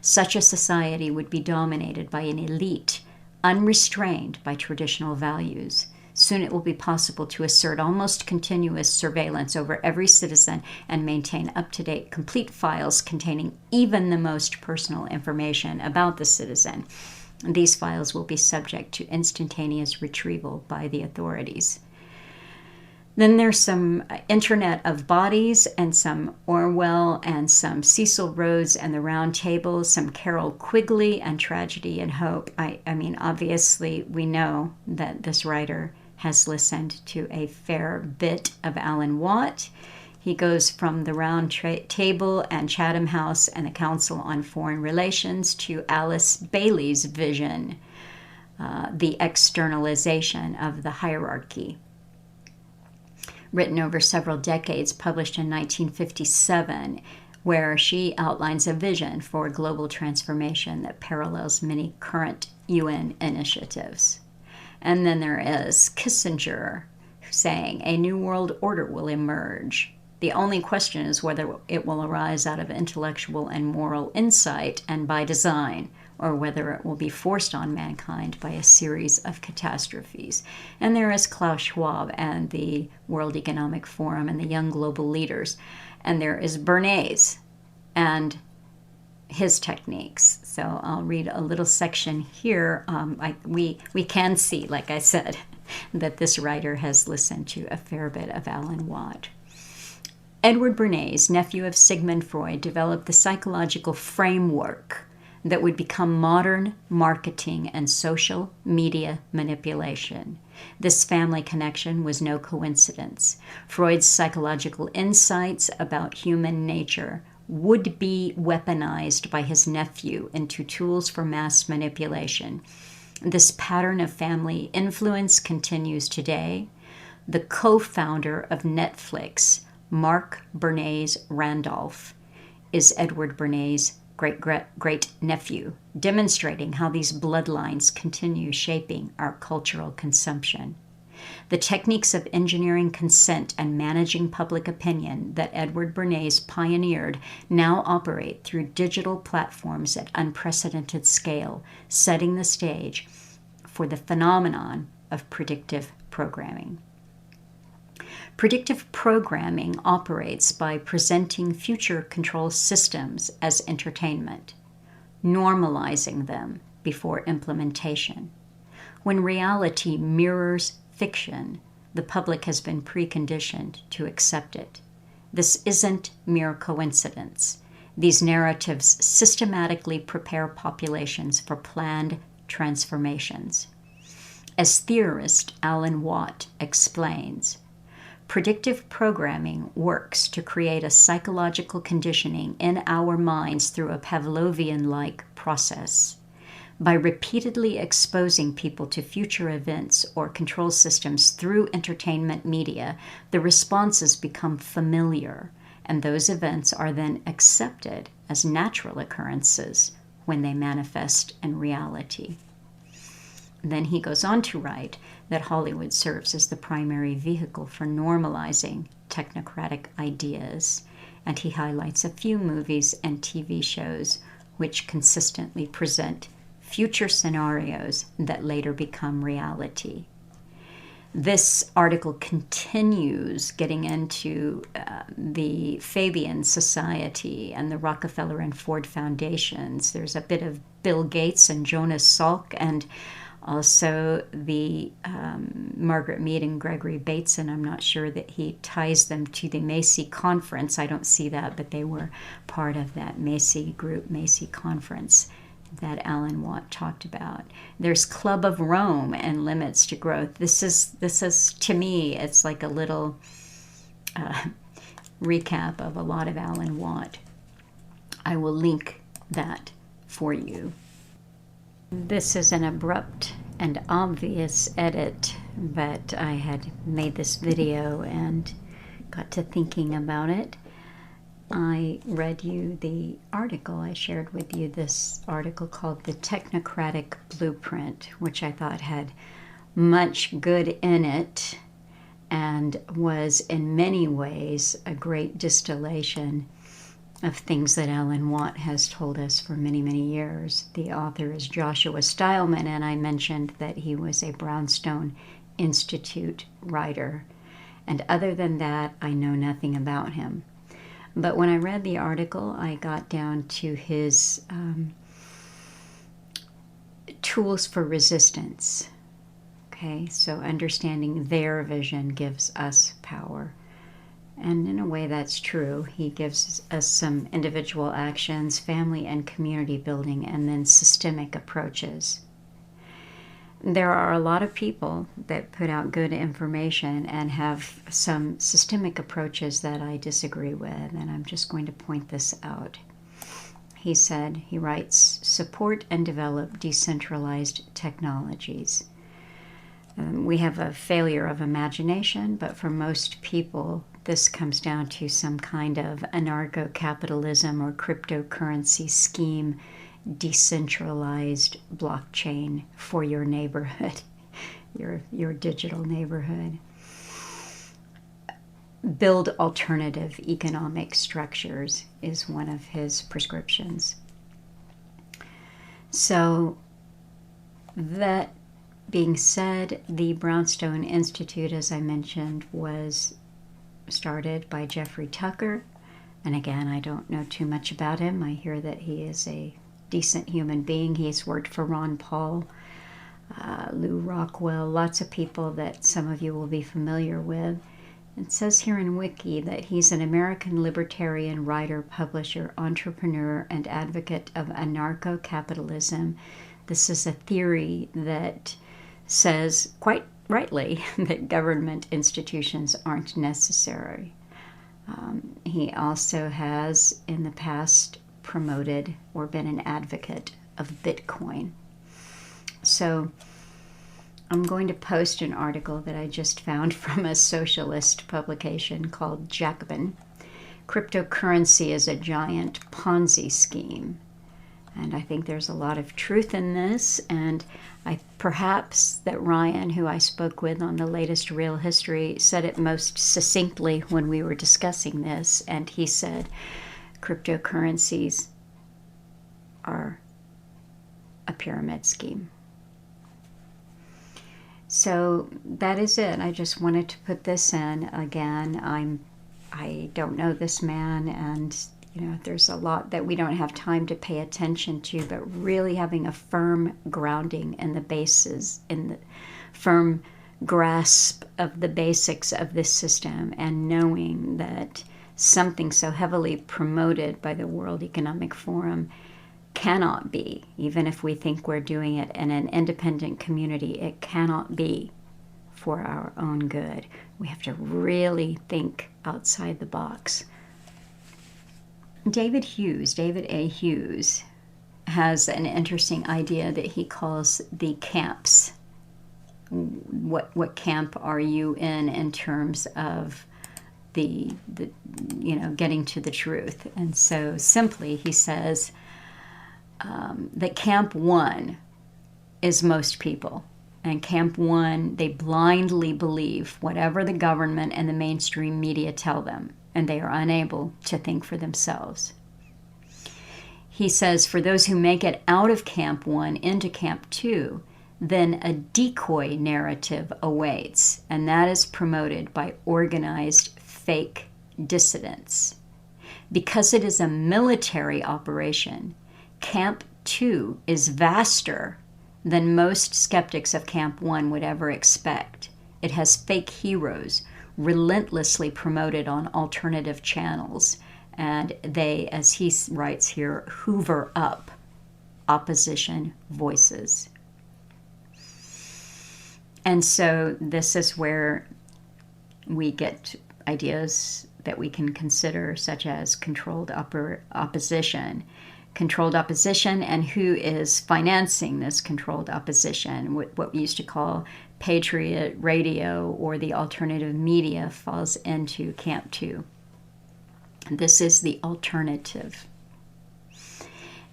Such a society would be dominated by an elite, unrestrained by traditional values. Soon it will be possible to assert almost continuous surveillance over every citizen and maintain up-to-date, complete files containing even the most personal information about the citizen. These files will be subject to instantaneous retrieval by the authorities. Then there's some Internet of Bodies and some Orwell and some Cecil Rhodes and the Round Table, some Carol Quigley and Tragedy and Hope. I mean, obviously, we know that this writer has listened to a fair bit of Alan Watt. He goes from the Round Table and Chatham House and the Council on Foreign Relations to Alice Bailey's vision, the externalization of the hierarchy. Written over several decades, published in 1957, where she outlines a vision for global transformation that parallels many current UN initiatives. And then there is Kissinger saying a new world order will emerge. The only question is whether it will arise out of intellectual and moral insight and by design, or whether it will be forced on mankind by a series of catastrophes. And there is Klaus Schwab and the World Economic Forum and the Young Global Leaders. And there is Bernays and his techniques. So I'll read a little section here. We can see, like I said, that this writer has listened to a fair bit of Alan Watt. Edward Bernays, nephew of Sigmund Freud, developed the psychological framework that would become modern marketing and social media manipulation. This family connection was no coincidence. Freud's psychological insights about human nature would be weaponized by his nephew into tools for mass manipulation. This pattern of family influence continues today. The co-founder of Netflix, Mark Bernays Randolph, is Edward Bernays' great-nephew, demonstrating how these bloodlines continue shaping our cultural consumption. The techniques of engineering consent and managing public opinion that Edward Bernays pioneered now operate through digital platforms at unprecedented scale, setting the stage for the phenomenon of predictive programming. Predictive programming operates by presenting future control systems as entertainment, normalizing them before implementation. When reality mirrors fiction, the public has been preconditioned to accept it. This isn't mere coincidence. These narratives systematically prepare populations for planned transformations. As theorist Alan Watt explains, predictive programming works to create a psychological conditioning in our minds through a Pavlovian-like process. By repeatedly exposing people to future events or control systems through entertainment media, the responses become familiar, and those events are then accepted as natural occurrences when they manifest in reality. Then he goes on to write that Hollywood serves as the primary vehicle for normalizing technocratic ideas, and he highlights a few movies and TV shows which consistently present future scenarios that later become reality. This article continues getting into the Fabian Society and the Rockefeller and Ford Foundations. There's a bit of Bill Gates and Jonas Salk, and also the Margaret Mead and Gregory Bateson. I'm not sure that he ties them to the Macy Conference. I don't see that, but they were part of that Macy group, Macy Conference that Alan Watt talked about. There's Club of Rome and Limits to Growth. This is to me, it's like a little recap of a lot of Alan Watt. I will link that for you. This is an abrupt and obvious edit, but I had made this video and got to thinking about it. I read you the article. I shared with you this article called The Technocratic Blueprint, which I thought had much good in it and was in many ways a great distillation of things that Alan Watt has told us for many, many years. The author is Joshua Stileman, and I mentioned that he was a Brownstone Institute writer. And other than that, I know nothing about him. But when I read the article, I got down to his tools for resistance, Okay, so understanding their vision gives us power. And in a way, that's true. He gives us some individual actions, family and community building, and then systemic approaches. There are a lot of people that put out good information and have some systemic approaches that I disagree with, and I'm just going to point this out. He writes, support and develop decentralized technologies. We have a failure of imagination, but for most people, this comes down to some kind of anarcho-capitalism or cryptocurrency scheme, decentralized blockchain for your neighborhood, your digital neighborhood. Build alternative economic structures is one of his prescriptions. So that being said, the Brownstone Institute, as I mentioned, was started by Jeffrey Tucker. And again, I don't know too much about him. I hear that he is a decent human being. He's worked for Ron Paul, Lou Rockwell, lots of people that some of you will be familiar with. It says here in Wiki that he's an American libertarian writer, publisher, entrepreneur, and advocate of anarcho-capitalism. This is a theory that says, quite rightly, that government institutions aren't necessary. He also has, in the past, promoted or been an advocate of Bitcoin. So I'm going to post an article that I just found from a socialist publication called Jacobin. Cryptocurrency is a giant Ponzi scheme. And I think there's a lot of truth in this, and perhaps that Ryan, who I spoke with on the latest Real History, said it most succinctly when we were discussing this, and he said cryptocurrencies are a pyramid scheme. So that is it. I just wanted to put this in. Again, I don't know this man, and there's a lot that we don't have time to pay attention to, but really having a firm grounding in the bases, in the firm grasp of the basics of this system, and knowing that something so heavily promoted by the World Economic Forum cannot be, even if we think we're doing it in an independent community, it cannot be for our own good. We have to really think outside the box. David A. Hughes, has an interesting idea that he calls the camps. What camp are you in terms of the getting to the truth? And so simply he says that camp one is most people. And camp one, they blindly believe whatever the government and the mainstream media tell them, and they are unable to think for themselves. He says, for those who make it out of camp one into camp two, then a decoy narrative awaits, and that is promoted by organized fake dissidents. Because it is a military operation, camp two is vaster than most skeptics of camp one would ever expect. It has fake heroes relentlessly promoted on alternative channels, and they, as he writes here, hoover up opposition voices. And so this is where we get ideas that we can consider, such as controlled opposition. Controlled opposition, and who is financing this controlled opposition, what we used to call Patriot Radio or the alternative media, falls into camp two. This is the alternative.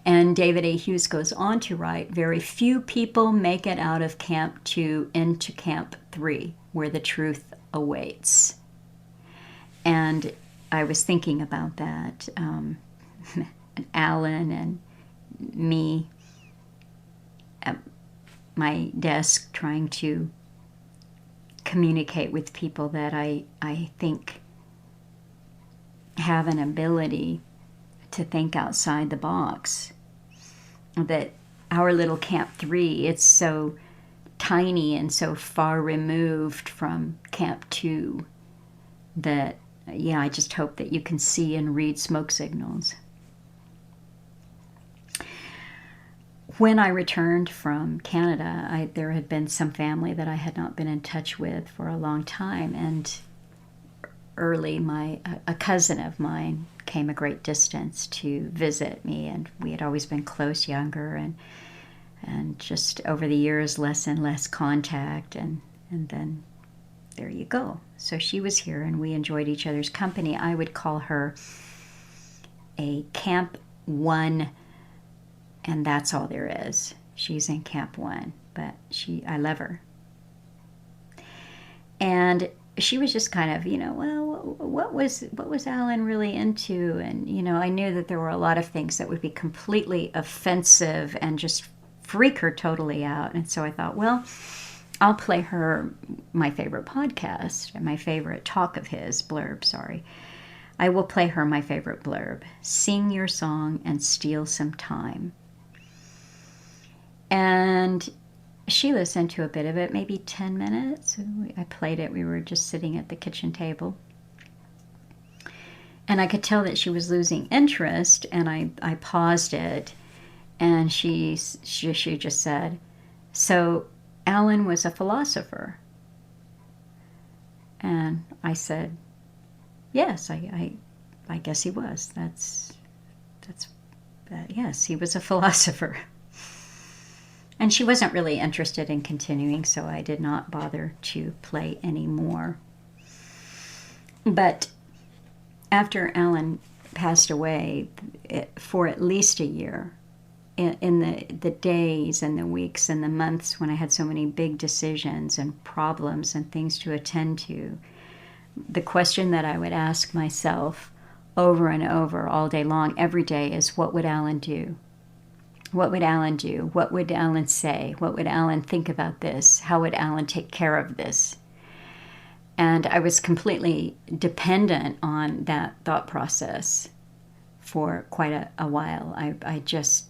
And David A. Hughes goes on to write, very few people make it out of camp two into camp three, where the truth awaits. And I was thinking about that. Alan and me at my desk trying to communicate with people that I think have an ability to think outside the box. That our little camp three, it's so tiny and so far removed from Camp 2 that, yeah, I just hope that you can see and read smoke signals. When I returned from Canada, there had been some family that I had not been in touch with for a long time, and early a cousin of mine came a great distance to visit me, and we had always been close younger, and just over the years less and less contact, and then there you go. So she was here and we enjoyed each other's company. I would call her a Camp 1, and that's all there is. She's in Camp 1, but I love her. And she was just kind of, well, what was Alan really into? And, I knew that there were a lot of things that would be completely offensive and just freak her totally out. And so I thought, well, I'll play her my favorite podcast, my favorite talk of his, Blurb, sorry. I will play her my favorite blurb, Sing Your Song and Steal Some Time. And she listened to a bit of it, maybe 10 minutes. I played it. We were just sitting at the kitchen table. And I could tell that she was losing interest, and I paused it. And she just said, so Alan was a philosopher. And I said, yes, I guess he was. Yes, he was a philosopher. And she wasn't really interested in continuing, so I did not bother to play anymore. But after Alan passed away, for at least a year, in the days and the weeks and the months when I had so many big decisions and problems and things to attend to, the question that I would ask myself over and over all day long, every day, is what would Alan do? What would Alan do? What would Alan say? What would Alan think about this? How would Alan take care of this? And I was completely dependent on that thought process for quite a while. I just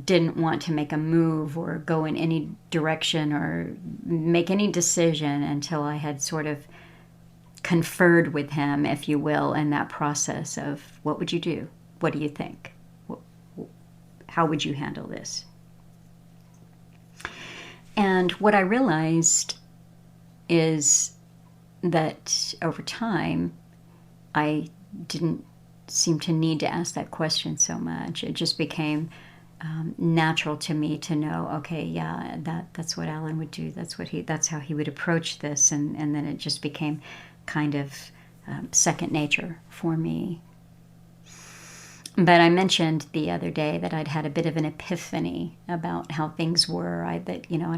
didn't want to make a move or go in any direction or make any decision until I had sort of conferred with him, if you will, in that process of what would you do? What do you think? How would you handle this? And what I realized is that over time, I didn't seem to need to ask that question so much. It just became natural to me to know, okay, yeah, that's what Alan would do. That's how he would approach this. And then it just became kind of second nature for me. But I mentioned the other day that I'd had a bit of an epiphany about how things were. I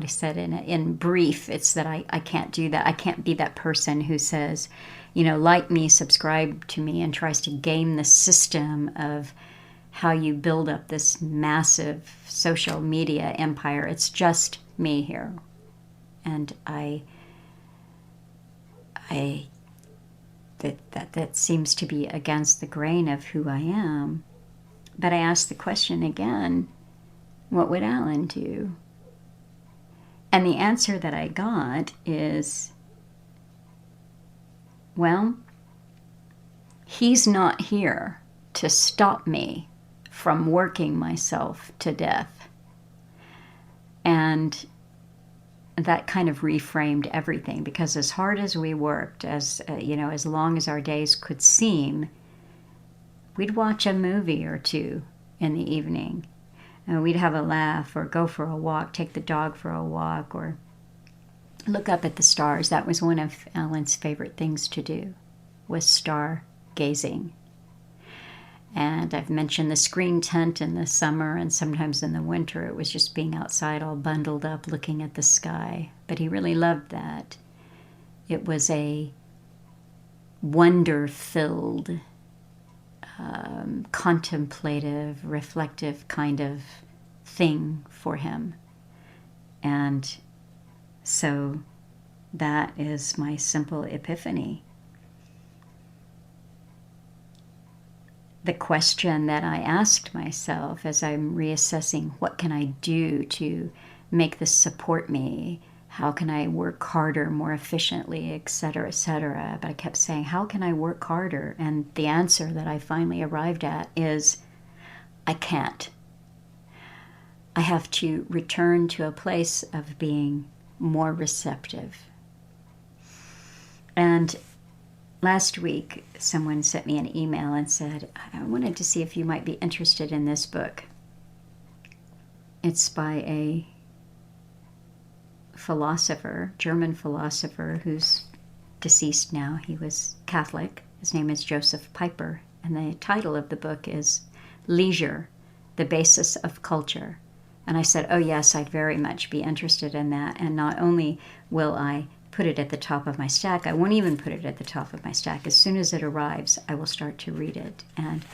said in brief, it's that I can't do that. I can't be that person who says, like me, subscribe to me, and tries to game the system of how you build up this massive social media empire. It's just me here. And that seems to be against the grain of who I am. But I asked the question again, what would Alan do? And the answer that I got is, well, he's not here to stop me from working myself to death. And that kind of reframed everything, because as hard as we worked, as long as our days could seem, we'd watch a movie or two in the evening. We'd have a laugh or go for a walk, take the dog for a walk, or look up at the stars. That was one of Alan's favorite things to do, was star gazing. And I've mentioned the screen tent in the summer, and sometimes in the winter it was just being outside all bundled up looking at the sky. But he really loved that. It was a wonder-filled, contemplative, reflective kind of thing for him. And so that is my simple epiphany. The question that I asked myself as I'm reassessing what can I do to make this support me? How can I work harder, more efficiently, etc., etc.? But I kept saying, how can I work harder? And the answer that I finally arrived at is, I can't. I have to return to a place of being more receptive. And last week, someone sent me an email and said, I wanted to see if you might be interested in this book. It's by a philosopher, German philosopher, who's deceased now. He was Catholic. His name is Joseph Pieper. And the title of the book is Leisure, the Basis of Culture. And I said, oh yes, I'd very much be interested in that. And not only will I put it at the top of my stack, I won't even put it at the top of my stack. As soon as it arrives, I will start to read it. And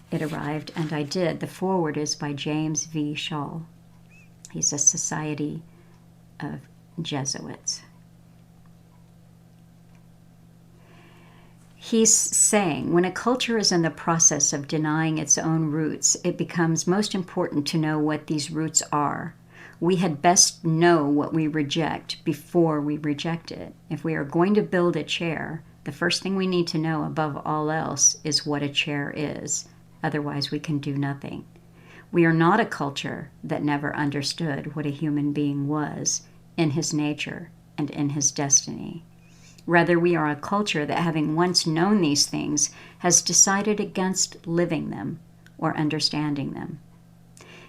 it arrived, and I did. The foreword is by James V. Shaw. He's a Society of Jesuits. He's saying, when a culture is in the process of denying its own roots, it becomes most important to know what these roots are. We had best know what we reject before we reject it. If we are going to build a chair, the first thing we need to know above all else is what a chair is. Otherwise, we can do nothing. We are not a culture that never understood what a human being was in his nature and in his destiny. Rather, we are a culture that, having once known these things, has decided against living them or understanding them.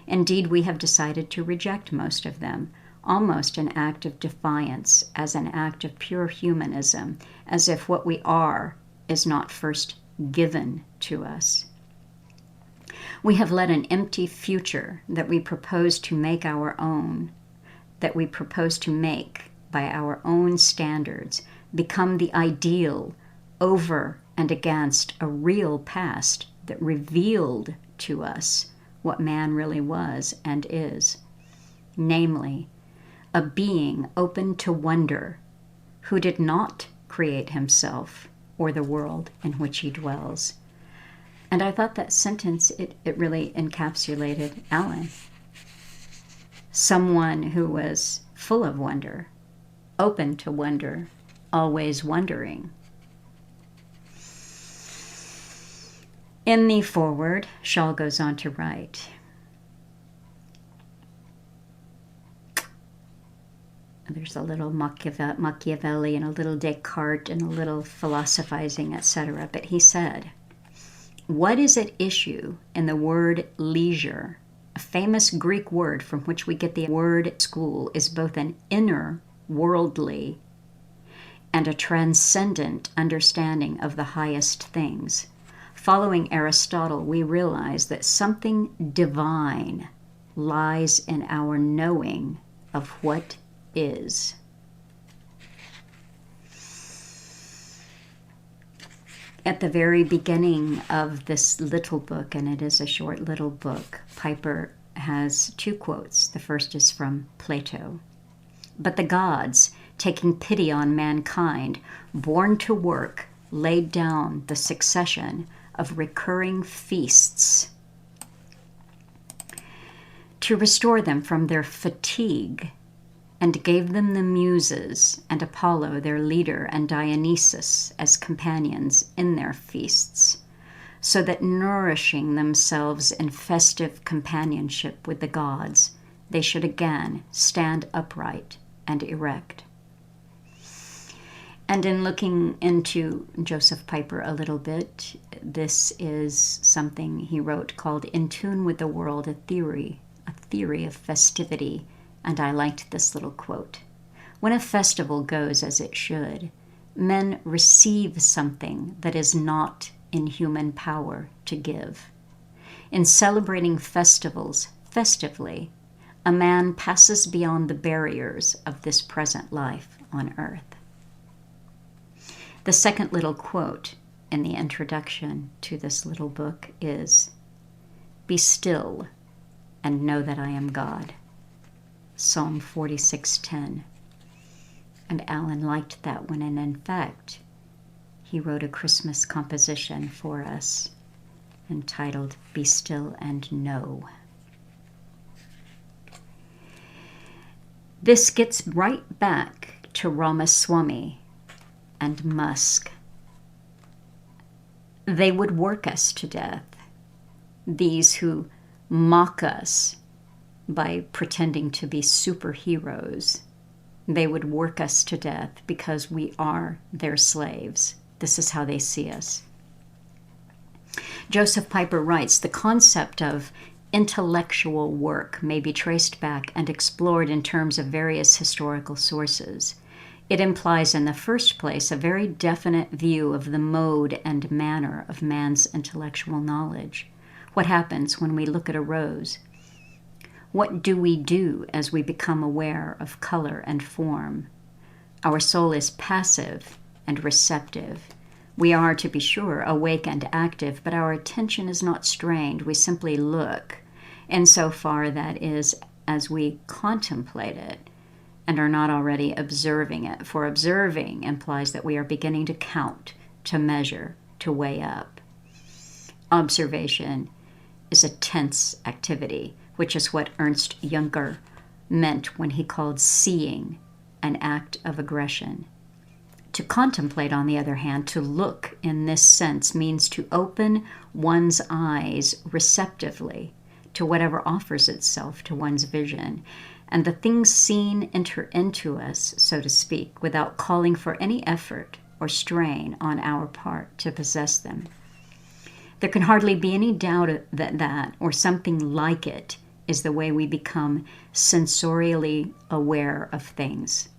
Indeed, we have decided to reject most of them, almost an act of defiance, as an act of pure humanism, as if what we are is not first given to us. We have let an empty future that we propose to make our own, that we propose to make by our own standards, become the ideal over and against a real past that revealed to us what man really was and is, namely, a being open to wonder, who did not create himself or the world in which he dwells. And I thought that sentence, it really encapsulated Alan. Someone who was full of wonder, open to wonder, always wondering. In the foreword, Shaw goes on to write, there's a little Machiavelli and a little Descartes and a little philosophizing, etc. But he said, what is at issue in the word leisure, a famous Greek word from which we get the word school, is both an inner, worldly, and a transcendent understanding of the highest things. Following Aristotle, we realize that something divine lies in our knowing of what is. At the very beginning of this little book, and it is a short little book, Pieper has two quotes. The first is from Plato. But the gods, taking pity on mankind, born to work, laid down the succession of recurring feasts to restore them from their fatigue, and gave them the Muses and Apollo their leader and Dionysus as companions in their feasts, so that nourishing themselves in festive companionship with the gods, they should again stand upright and erect. And in looking into Joseph Pieper a little bit, this is something he wrote called In Tune with the World, a theory of festivity. And I liked this little quote. When a festival goes as it should, men receive something that is not in human power to give. In celebrating festivals festively, a man passes beyond the barriers of this present life on earth. The second little quote in the introduction to this little book is, "Be still and know that I am God." Psalm 46:10. And Alan liked that one, and in fact, he wrote a Christmas composition for us entitled Be Still and Know. This gets right back to Ramaswamy and Musk. They would work us to death. These who mock us by pretending to be superheroes, they would work us to death because we are their slaves. This is how they see us. Joseph Piper writes, the concept of intellectual work may be traced back and explored in terms of various historical sources. It implies, in the first place, a very definite view of the mode and manner of man's intellectual knowledge. What happens when we look at a rose? What do we do as we become aware of color and form? Our soul is passive and receptive. We are, to be sure, awake and active, but our attention is not strained. We simply look, insofar that is, as we contemplate it, and are not already observing it. For observing implies that we are beginning to count, to measure, to weigh up. Observation is a tense activity, which is what Ernst Jünger meant when he called seeing an act of aggression. To contemplate, on the other hand, to look in this sense means to open one's eyes receptively to whatever offers itself to one's vision, and the things seen enter into us, so to speak, without calling for any effort or strain on our part to possess them. There can hardly be any doubt that that, or something like it, is the way we become sensorially aware of things.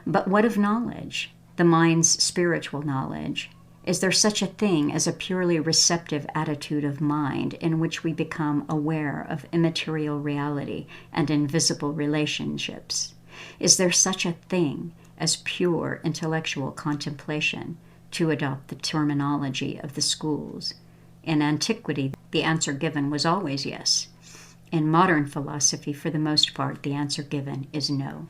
But what of knowledge? The mind's spiritual knowledge? Is there such a thing as a purely receptive attitude of mind in which we become aware of immaterial reality and invisible relationships? Is there such a thing as pure intellectual contemplation, to adopt the terminology of the schools? In antiquity, the answer given was always yes. In modern philosophy, for the most part, the answer given is no.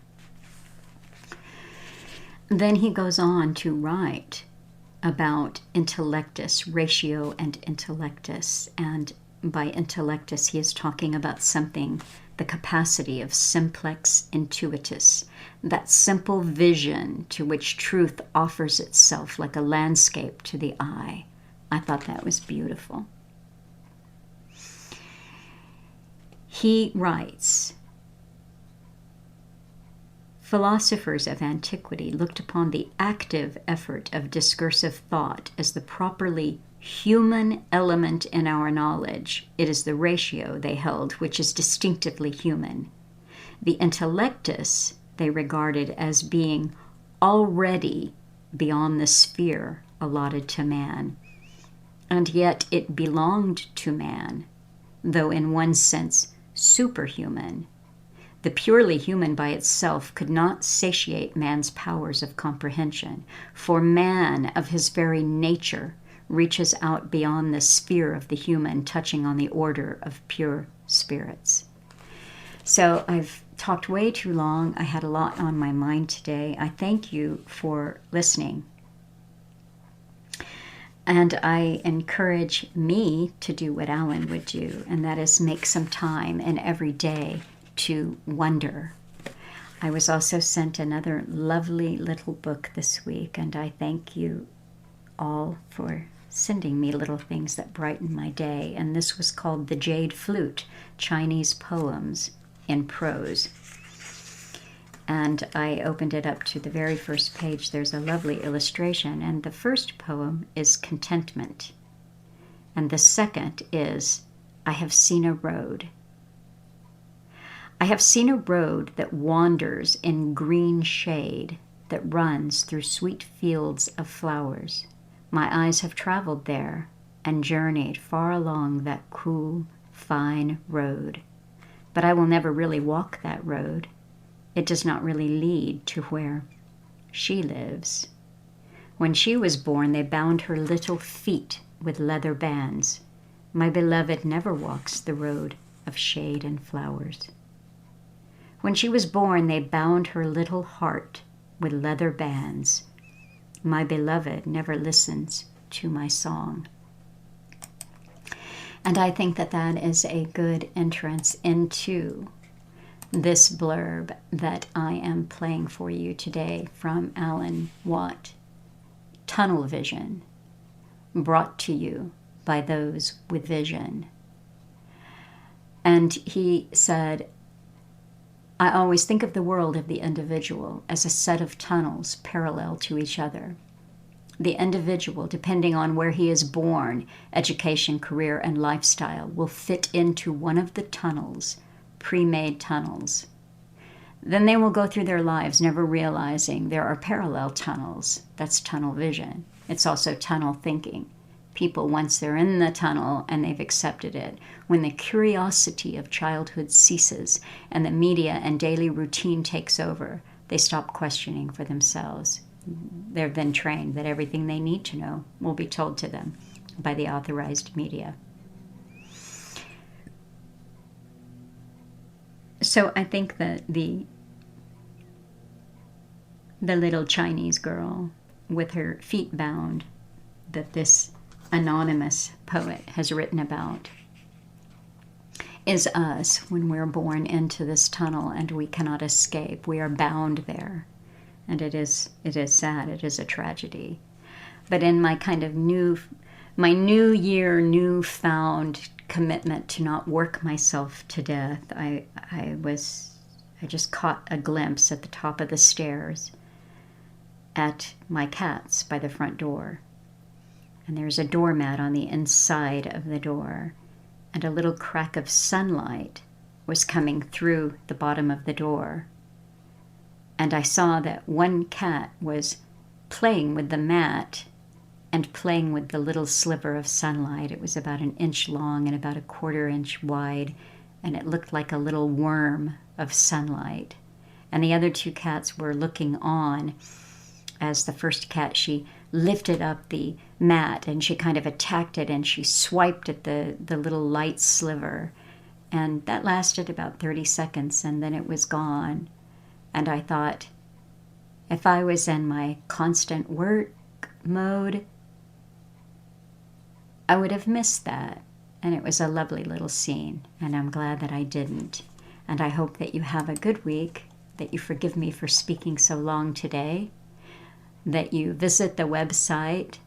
Then he goes on to write about intellectus, ratio and intellectus. And by intellectus, he is talking about something, the capacity of simplex intuitus, that simple vision to which truth offers itself like a landscape to the eye. I thought that was beautiful. He writes, philosophers of antiquity looked upon the active effort of discursive thought as the properly human element in our knowledge. It is the ratio, they held, which is distinctively human. The intellectus they regarded as being already beyond the sphere allotted to man, and yet it belonged to man, though in one sense superhuman. The purely human by itself could not satiate man's powers of comprehension, for man of his very nature reaches out beyond the sphere of the human, touching on the order of pure spirits. So I've talked way too long. I had a lot on my mind today. I thank you for listening. And I encourage me to do what Alan would do, and that is make some time in every day to wonder. I was also sent another lovely little book this week, and I thank you all for sending me little things that brighten my day. And this was called The Jade Flute, Chinese Poems in Prose. And I opened it up to the very first page. There's a lovely illustration, and the first poem is Contentment. And the second is, I have seen a road. I have seen a road that wanders in green shade, that runs through sweet fields of flowers. My eyes have traveled there and journeyed far along that cool, fine road. But I will never really walk that road. It does not really lead to where she lives. When she was born, they bound her little feet with leather bands. My beloved never walks the road of shade and flowers. When she was born, they bound her little heart with leather bands. My beloved never listens to my song. And I think that that is a good entrance into this blurb that I am playing for you today from Alan Watt. Tunnel vision, brought to you by those with vision. And he said, I always think of the world of the individual as a set of tunnels parallel to each other. The individual, depending on where he is born, education, career, and lifestyle, will fit into one of the tunnels, pre-made tunnels. Then they will go through their lives never realizing there are parallel tunnels. That's tunnel vision. It's also tunnel thinking. People, once they're in the tunnel and they've accepted it, when the curiosity of childhood ceases and the media and daily routine takes over, they stop questioning for themselves. They've been trained that everything they need to know will be told to them by the authorized media. So I think that the little Chinese girl with her feet bound that this anonymous poet has written about is us when we're born into this tunnel and we cannot escape. We are bound there. And it is sad. It is a tragedy. But in my kind of my new year, newfound commitment to not work myself to death, I just caught a glimpse at the top of the stairs at my cats by the front door. And there's a doormat on the inside of the door, and a little crack of sunlight was coming through the bottom of the door. And I saw that one cat was playing with the mat and playing with the little sliver of sunlight. It was about 1 inch long and about 1/4 inch wide, and it looked like a little worm of sunlight. And the other 2 cats were looking on as the first cat, she lifted up the mat and she kind of attacked it and she swiped at the little light sliver. And that lasted about 30 seconds and then it was gone. And I thought, if I was in my constant work mode, I would have missed that. And it was a lovely little scene, and I'm glad that I didn't. And I hope that you have a good week, that you forgive me for speaking so long today, that you visit the website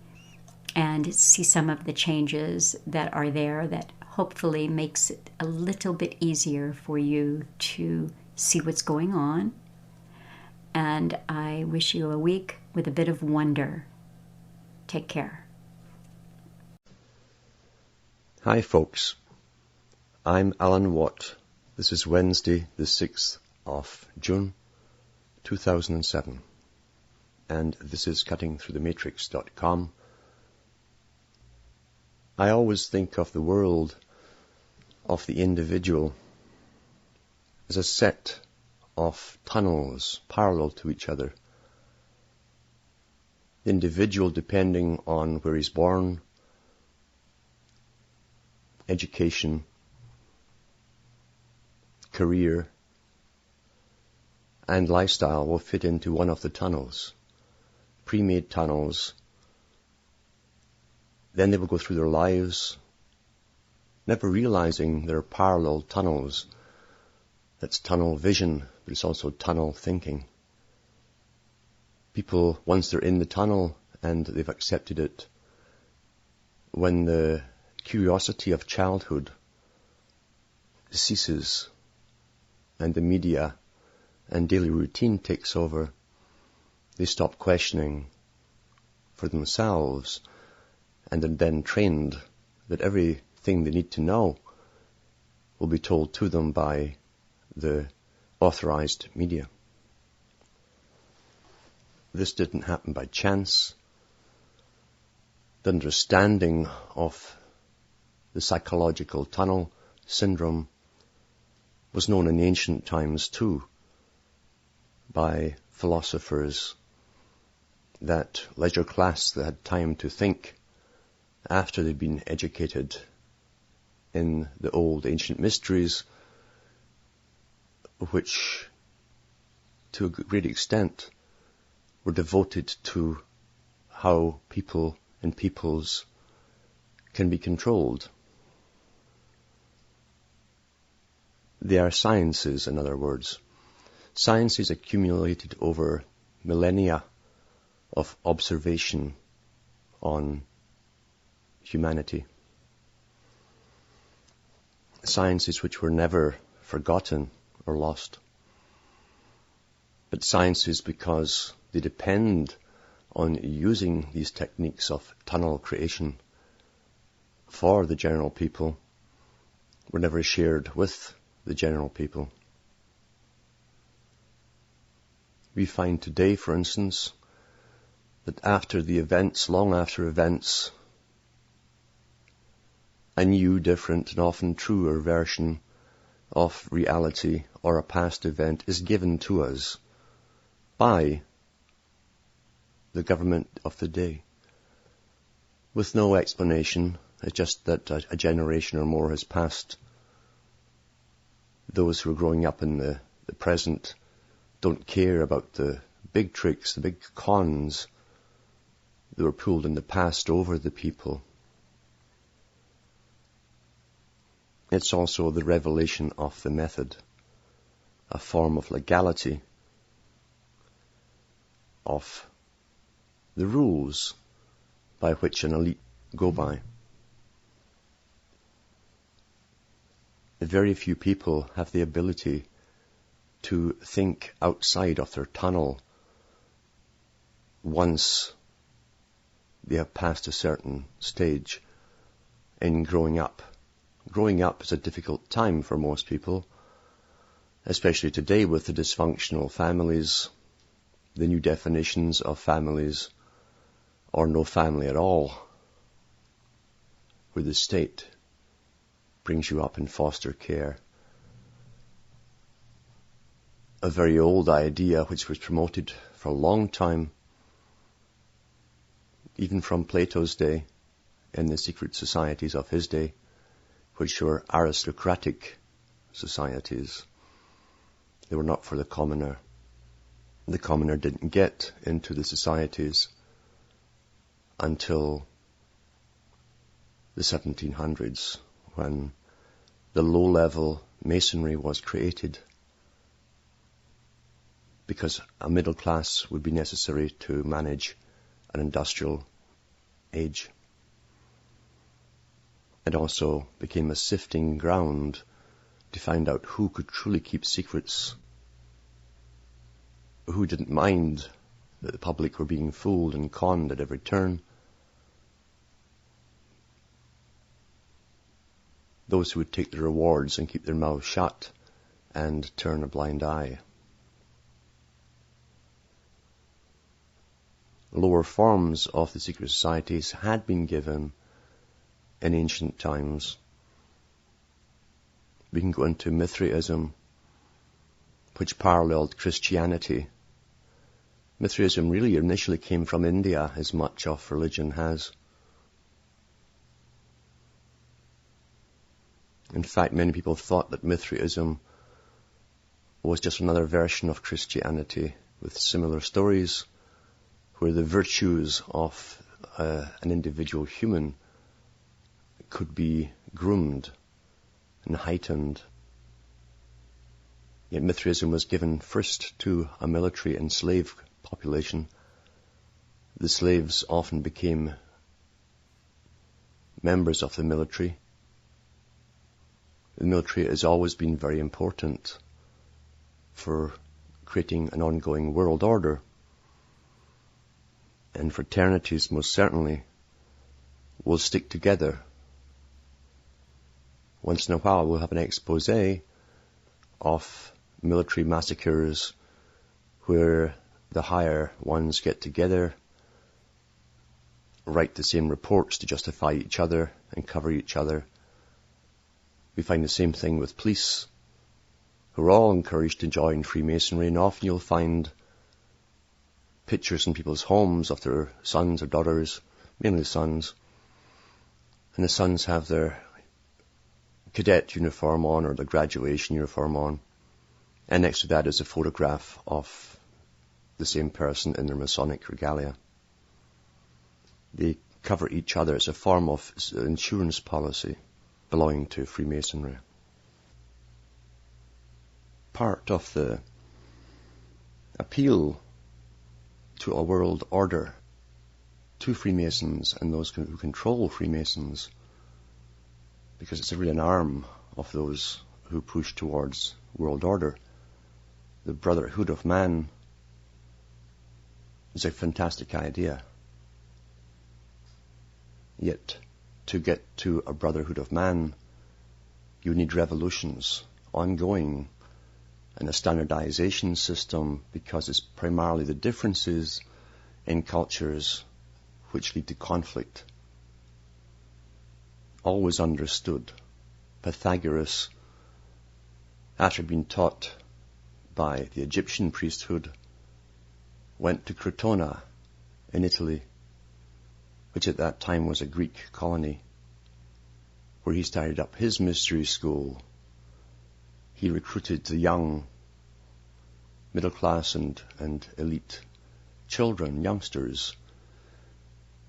and see some of the changes that are there that hopefully makes it a little bit easier for you to see what's going on. And I wish you a week with a bit of wonder. Take care. Hi folks, I'm Alan Watt. This is Wednesday the 6th of June 2007 and this is cuttingthroughthematrix.com. I always think of the world of the individual as a set of tunnels parallel to each other. The individual, depending on where he's born, education, career, and lifestyle will fit into one of the tunnels, pre-made tunnels. Then they will go through their lives, never realizing there are parallel tunnels. That's tunnel vision, but it's also tunnel thinking. People, once they're in the tunnel and they've accepted it, when the curiosity of childhood ceases and the media and daily routine takes over, they stop questioning for themselves and are then trained that everything they need to know will be told to them by the authorized media. This didn't happen by chance. The understanding of the psychological tunnel syndrome was known in ancient times too by philosophers, that leisure class that had time to think after they'd been educated in the old ancient mysteries, which to a great extent were devoted to how people and peoples can be controlled. They are sciences, in other words. Sciences accumulated over millennia of observation on humanity. Sciences which were never forgotten or lost. But sciences, because they depend on using these techniques of tunnel creation for the general people, were never shared with the general people. We find today, for instance, that after the events, long after events, a new, different, and often truer version of reality or a past event is given to us by the government of the day, with no explanation. It's just that a generation or more has passed. Those who are growing up in the present don't care about the big tricks, the big cons that were pulled in the past over the people. It's also the revelation of the method, a form of legality, of the rules by which an elite go by. Very few people have the ability to think outside of their tunnel once they have passed a certain stage in growing up. Growing up is a difficult time for most people, especially today with the dysfunctional families, the new definitions of families, or no family at all, where the state brings you up in foster care. A very old idea which was promoted for a long time, even from Plato's day, in the secret societies of his day, which were aristocratic societies. They were not for the commoner. The commoner didn't get into the societies until the 1700s, when the low-level masonry was created, because a middle class would be necessary to manage an industrial age. It also became a sifting ground to find out who could truly keep secrets, who didn't mind that the public were being fooled and conned at every turn. Those who would take the rewards and keep their mouths shut and turn a blind eye. Lower forms of the secret societies had been given in ancient times. We can go into Mithraism, which paralleled Christianity. Mithraism really initially came from India, as much of religion has. In fact, many people thought that Mithraism was just another version of Christianity with similar stories, where the virtues of an individual human could be groomed and heightened. Yet Mithraism was given first to a military and slave population. The slaves often became members of the military. The military has always been very important for creating an ongoing world order. And fraternities most certainly will stick together. Once in a while we'll have an expose of military massacres where the higher ones get together, write the same reports to justify each other and cover each other. We find the same thing with police, who are all encouraged to join Freemasonry, and often you'll find pictures in people's homes of their sons or daughters, mainly sons, and the sons have their cadet uniform on or the graduation uniform on, and next to that is a photograph of the same person in their Masonic regalia. They cover each other as a form of insurance policy belonging to Freemasonry. part of the appeal to a world order, to Freemasons and those who control Freemasons, because it's really an arm of those who push towards world order. The brotherhood of man is a fantastic idea. Yet, to get to a brotherhood of man, you need revolutions, ongoing, and a standardization system, because it's primarily the differences in cultures which lead to conflict. Always understood. Pythagoras, after being taught by the Egyptian priesthood, went to Crotona in Italy, which at that time was a Greek colony, where he started up his mystery school. He recruited the young, middle class and elite children, youngsters,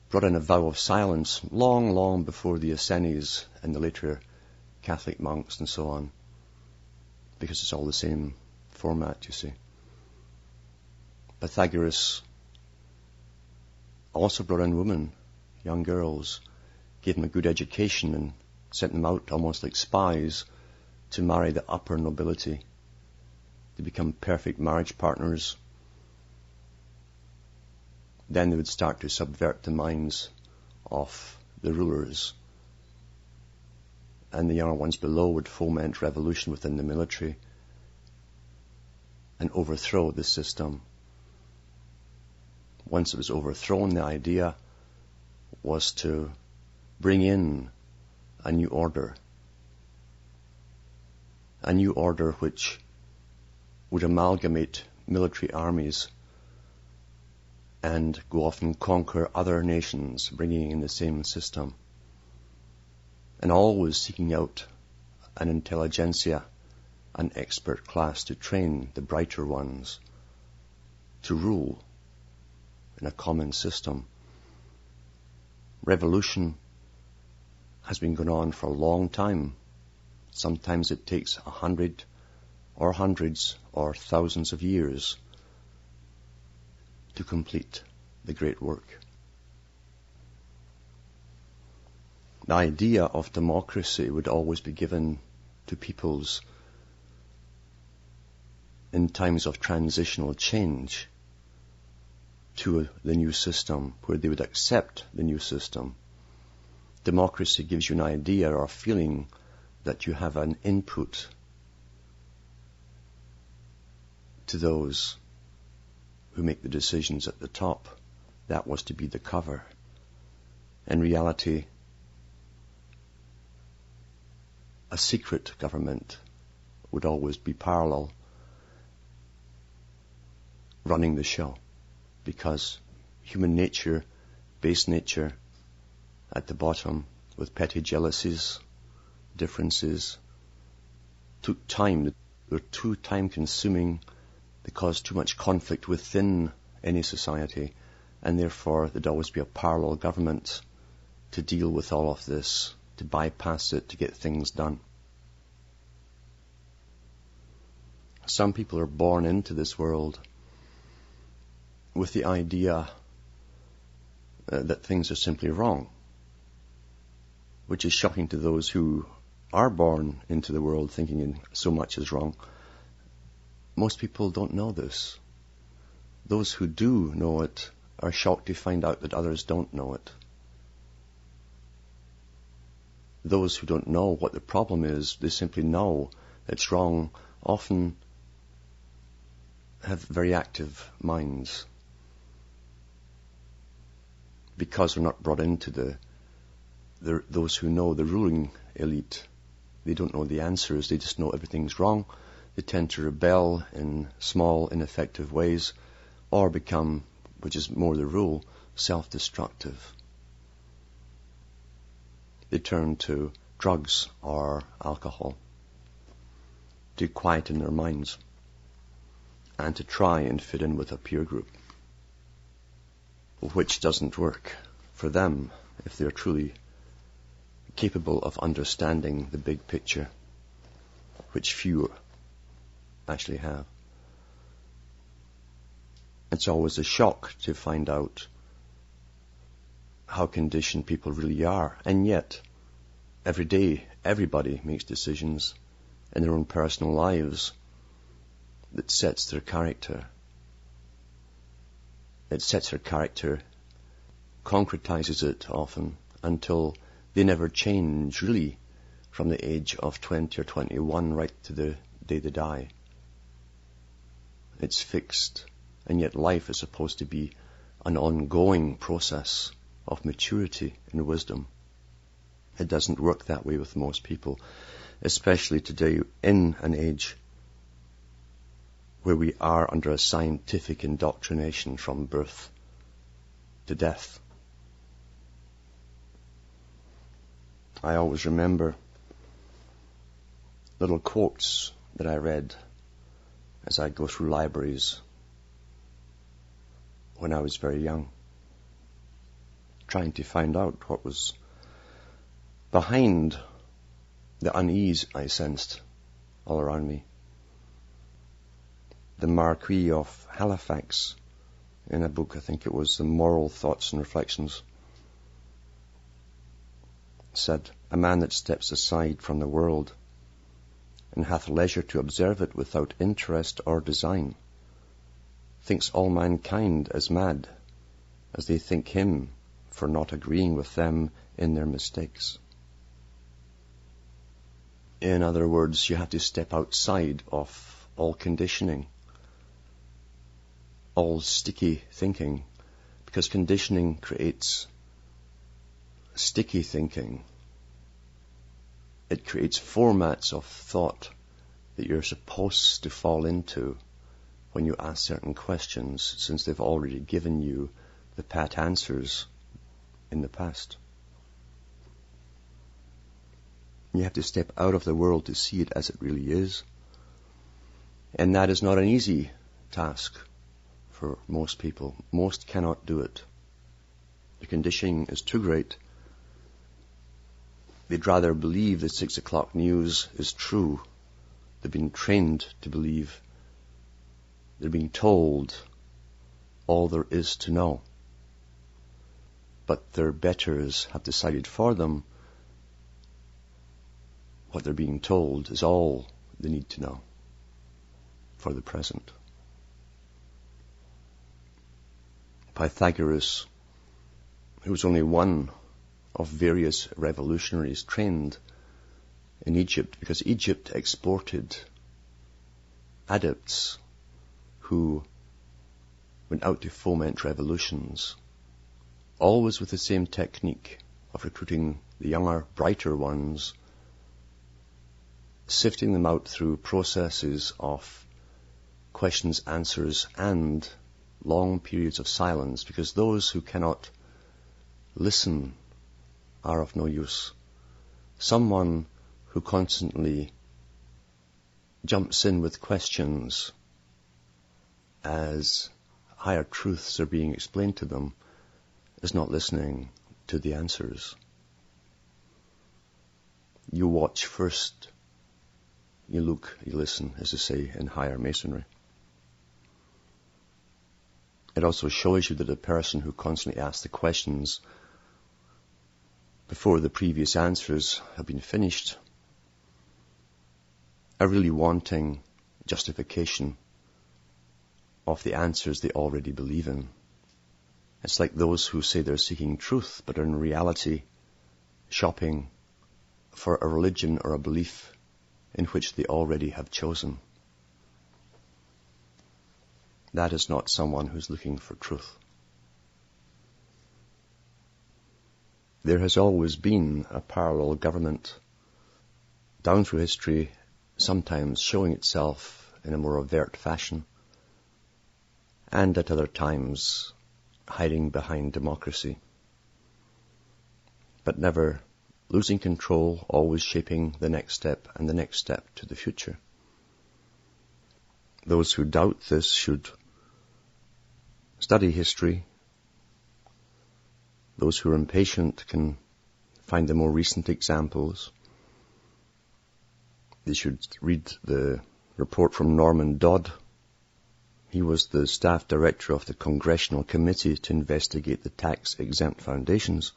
brought in a vow of silence long, long before the Essenes and the later Catholic monks and so on, because it's all the same format, you see. Pythagoras also brought in women, young girls, gave them a good education and sent them out almost like spies to marry the upper nobility, to become perfect marriage partners. Then they would start to subvert the minds of the rulers, and the younger ones below would foment revolution within the military and overthrow the system. Once it was overthrown, the idea was to bring in a new order which would amalgamate military armies and go off and conquer other nations, bringing in the same system, and always seeking out an intelligentsia, an expert class to train the brighter ones to rule in a common system. Revolution has been going on for a long time. Sometimes it takes 100 or hundreds or thousands of years to complete the great work. The idea of democracy would always be given to peoples in times of transitional change to the new system, where they would accept the new system. Democracy gives you an idea or a feeling that you have an input to those who make the decisions at the top. That was to be the cover. In reality, a secret government would always be parallel, running the show, because human nature, base nature, at the bottom, with petty jealousies, differences, took time. They were too time-consuming. They caused too much conflict within any society, and therefore there'd always be a parallel government to deal with all of this, to bypass it, to get things done. Some people are born into this world with the idea that things are simply wrong, which is shocking to those who are born into the world thinking so much is wrong. Most people don't know this. Those who do know it are shocked to find out that others don't know it. Those who don't know what the problem is, they simply know it's wrong, often have very active minds, because they're not brought into those who know, the ruling elite. They don't know the answers, they just know everything's wrong. They tend to rebel in small, ineffective ways, or become, which is more the rule, self-destructive. They turn to drugs or alcohol to quieten their minds and to try and fit in with a peer group, which doesn't work for them if they're truly capable of understanding the big picture, which few actually have. It's always a shock to find out how conditioned people really are. And yet, every day, everybody makes decisions in their own personal lives that sets their character. It sets their character, concretizes it often, until they never change, really, from the age of 20 or 21 right to the day they die. It's fixed, and yet life is supposed to be an ongoing process of maturity and wisdom. It doesn't work that way with most people, especially today in an age where we are under a scientific indoctrination from birth to death. I always remember little quotes that I read as I go through libraries when I was very young, trying to find out what was behind the unease I sensed all around me. The Marquis of Halifax, in a book, I think it was The Moral Thoughts and Reflections, said, "A man that steps aside from the world and hath leisure to observe it without interest or design, thinks all mankind as mad as they think him for not agreeing with them in their mistakes." In other words, you have to step outside of all conditioning, all sticky thinking, because conditioning creates sticky thinking. It creates formats of thought that you're supposed to fall into when you ask certain questions, since they've already given you the pat answers in the past. You have to step out of the world to see it as it really is. And that is not an easy task for most people. Most cannot do it. The conditioning is too great. They'd rather believe the 6 o'clock news is true. They've been trained to believe. They're being told all there is to know. But their betters have decided for them what they're being told is all they need to know for the present. Pythagoras, who was only one of various revolutionaries trained in Egypt, because Egypt exported adepts who went out to foment revolutions, always with the same technique of recruiting the younger, brighter ones, sifting them out through processes of questions, answers, and long periods of silence, because those who cannot listen are of no use. Someone who constantly jumps in with questions as higher truths are being explained to them is not listening to the answers. You watch first, you look, you listen, as they say in higher masonry. It also shows you that a person who constantly asks the questions before the previous answers have been finished are really wanting justification of the answers they already believe in. It's like those who say they're seeking truth, but are in reality shopping for a religion or a belief in which they already have chosen. That is not someone who's looking for truth. There has always been a parallel government down through history, sometimes showing itself in a more overt fashion, and at other times hiding behind democracy, but never losing control, always shaping the next step and the next step to the future. Those who doubt this should study history. Those who are impatient can find the more recent examples. They should read the report from Norman Dodd. He was the staff director of the Congressional Committee to investigate the tax-exempt foundations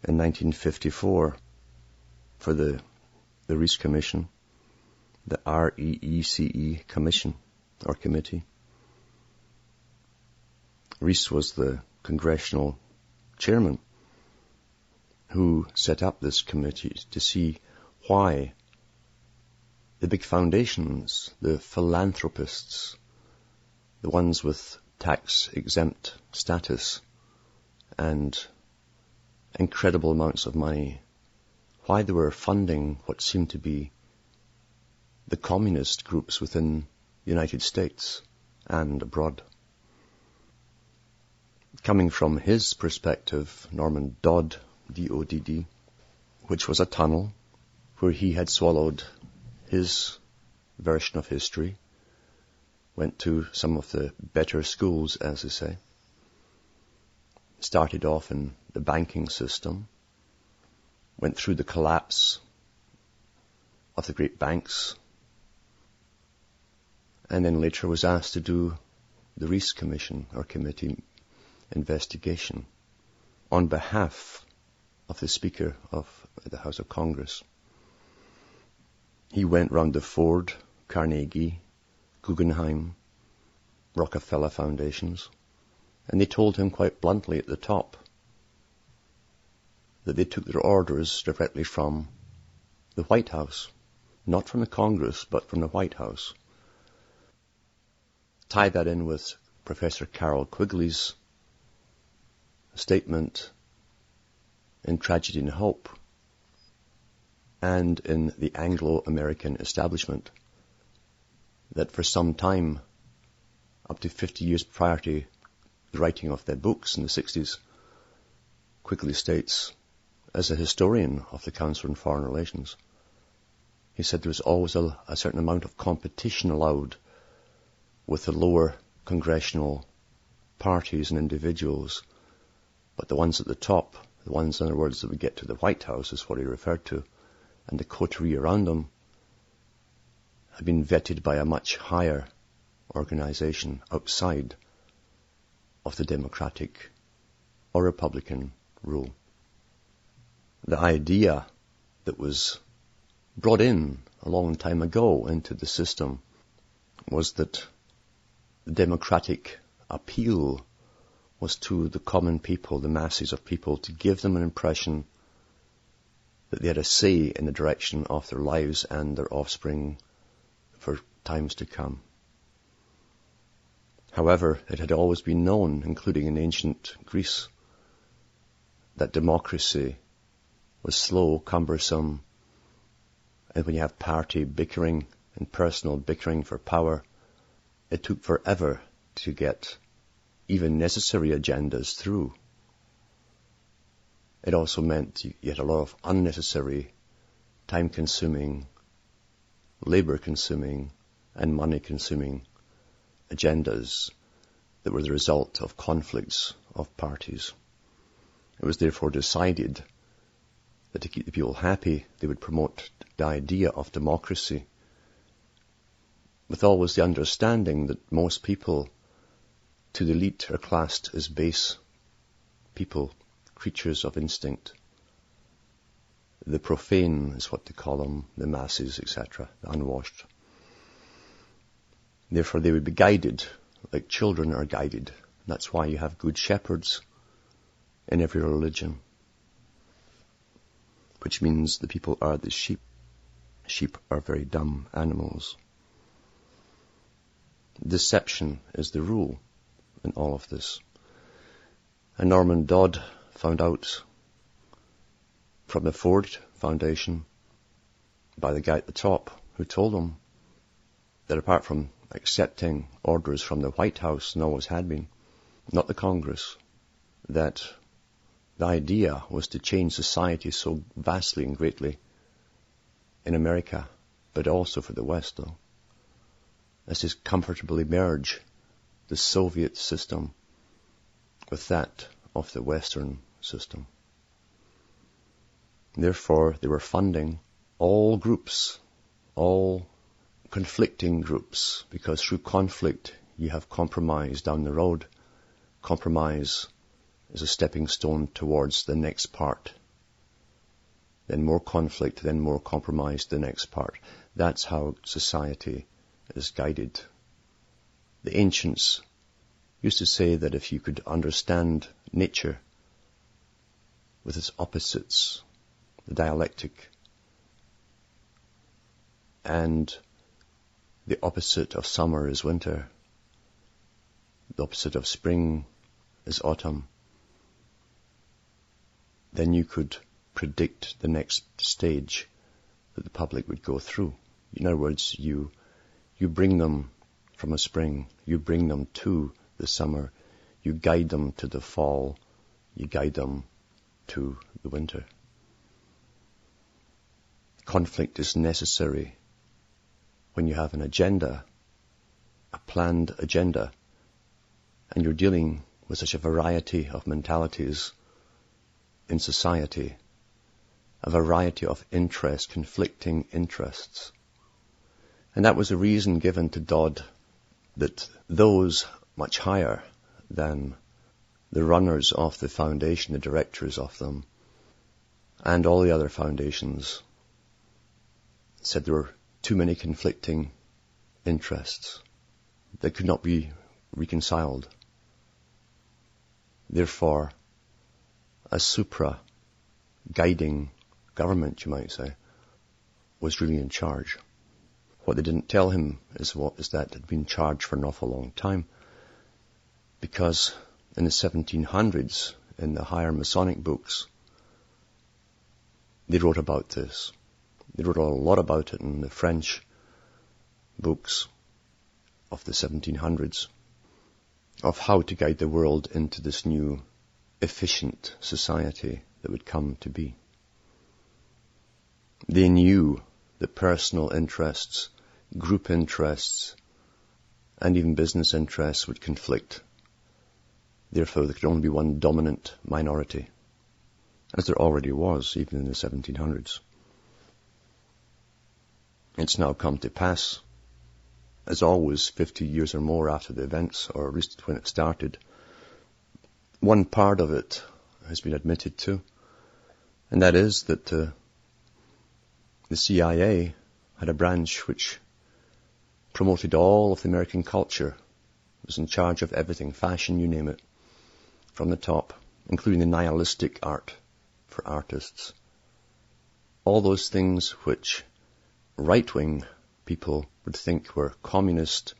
in 1954 for the Reece Commission, the REECE Commission, or Committee. Reece was the congressional chairman who set up this committee to see why the big foundations, the philanthropists, the ones with tax-exempt status and incredible amounts of money, why they were funding what seemed to be the communist groups within the United States and abroad. Coming from his perspective, Norman Dodd, D-O-D-D, which was a tunnel where he had swallowed his version of history, went to some of the better schools, as they say, started off in the banking system, went through the collapse of the great banks, and then later was asked to do the Reece Commission or Committee investigation on behalf of the Speaker of the House of Congress. He went round the Ford, Carnegie, Guggenheim, Rockefeller foundations, and they told him quite bluntly at the top that they took their orders directly from the White House, not from the Congress, but from the White House. Tie that in with Professor Carroll Quigley's statement in Tragedy and Hope and in the Anglo-American establishment that for some time, up to 50 years prior to the writing of their books in the 60s, Quigley states, as a historian of the Council on Foreign Relations, he said there was always a certain amount of competition allowed with the lower congressional parties and individuals, but the ones at the top, the ones, in other words, that would get to the White House, is what he referred to, and the coterie around them, had been vetted by a much higher organization outside of the Democratic or Republican rule. The idea that was brought in a long time ago into the system was that the democratic appeal was to the common people, the masses of people, to give them an impression that they had a say in the direction of their lives and their offspring for times to come. However, it had always been known, including in ancient Greece, that democracy was slow, cumbersome, and when you have party bickering and personal bickering for power, it took forever to get even necessary agendas through. It also meant you had a lot of unnecessary, time-consuming, labor-consuming, and money-consuming agendas that were the result of conflicts of parties. It was therefore decided that to keep the people happy, they would promote the idea of democracy, with always the understanding that most people to the elite are classed as base people, creatures of instinct. The profane is what they call them, the masses, etc., the unwashed. Therefore they would be guided like children are guided. That's why you have good shepherds in every religion, which means the people are the sheep. Sheep are very dumb animals. Deception is the rule in all of this. And Norman Dodd found out from the Ford Foundation by the guy at the top who told him that apart from accepting orders from the White House, and always had been, not the Congress, that the idea was to change society so vastly and greatly in America, but also for the West, though, as to comfortably merge the Soviet system with that of the Western system. Therefore, they were funding all groups, all conflicting groups, because through conflict you have compromise down the road. Compromise is a stepping stone towards the next part. Then more conflict, then more compromise, the next part. That's how society is guided. The ancients used to say that if you could understand nature with its opposites, the dialectic, and the opposite of summer is winter, the opposite of spring is autumn, then you could predict the next stage that the public would go through. In other words, you bring them from a spring, you bring them to the summer, you guide them to the fall, you guide them to the winter. Conflict is necessary when you have an agenda, a planned agenda, and you're dealing with such a variety of mentalities in society, a variety of interests, conflicting interests. And that was a reason given to Dodd that those much higher than the runners of the foundation, the directors of them, and all the other foundations, said there were too many conflicting interests that could not be reconciled. Therefore, a supra-guiding government, you might say, was really in charge. What they didn't tell him is that it had been charged for an awful long time, because in the 1700s, in the higher Masonic books, they wrote about this. They wrote a lot about it in the French books of the 1700s, of how to guide the world into this new efficient society that would come to be. They knew that personal interests, group interests, and even business interests would conflict. Therefore, there could only be one dominant minority, as there already was, even in the 1700s. It's now come to pass, as always, 50 years or more after the events, or at least when it started. One part of it has been admitted to, and that is that the CIA had a branch which promoted all of the American culture, was in charge of everything, fashion, you name it, from the top, including the nihilistic art for artists. All those things which right-wing people would think were communist,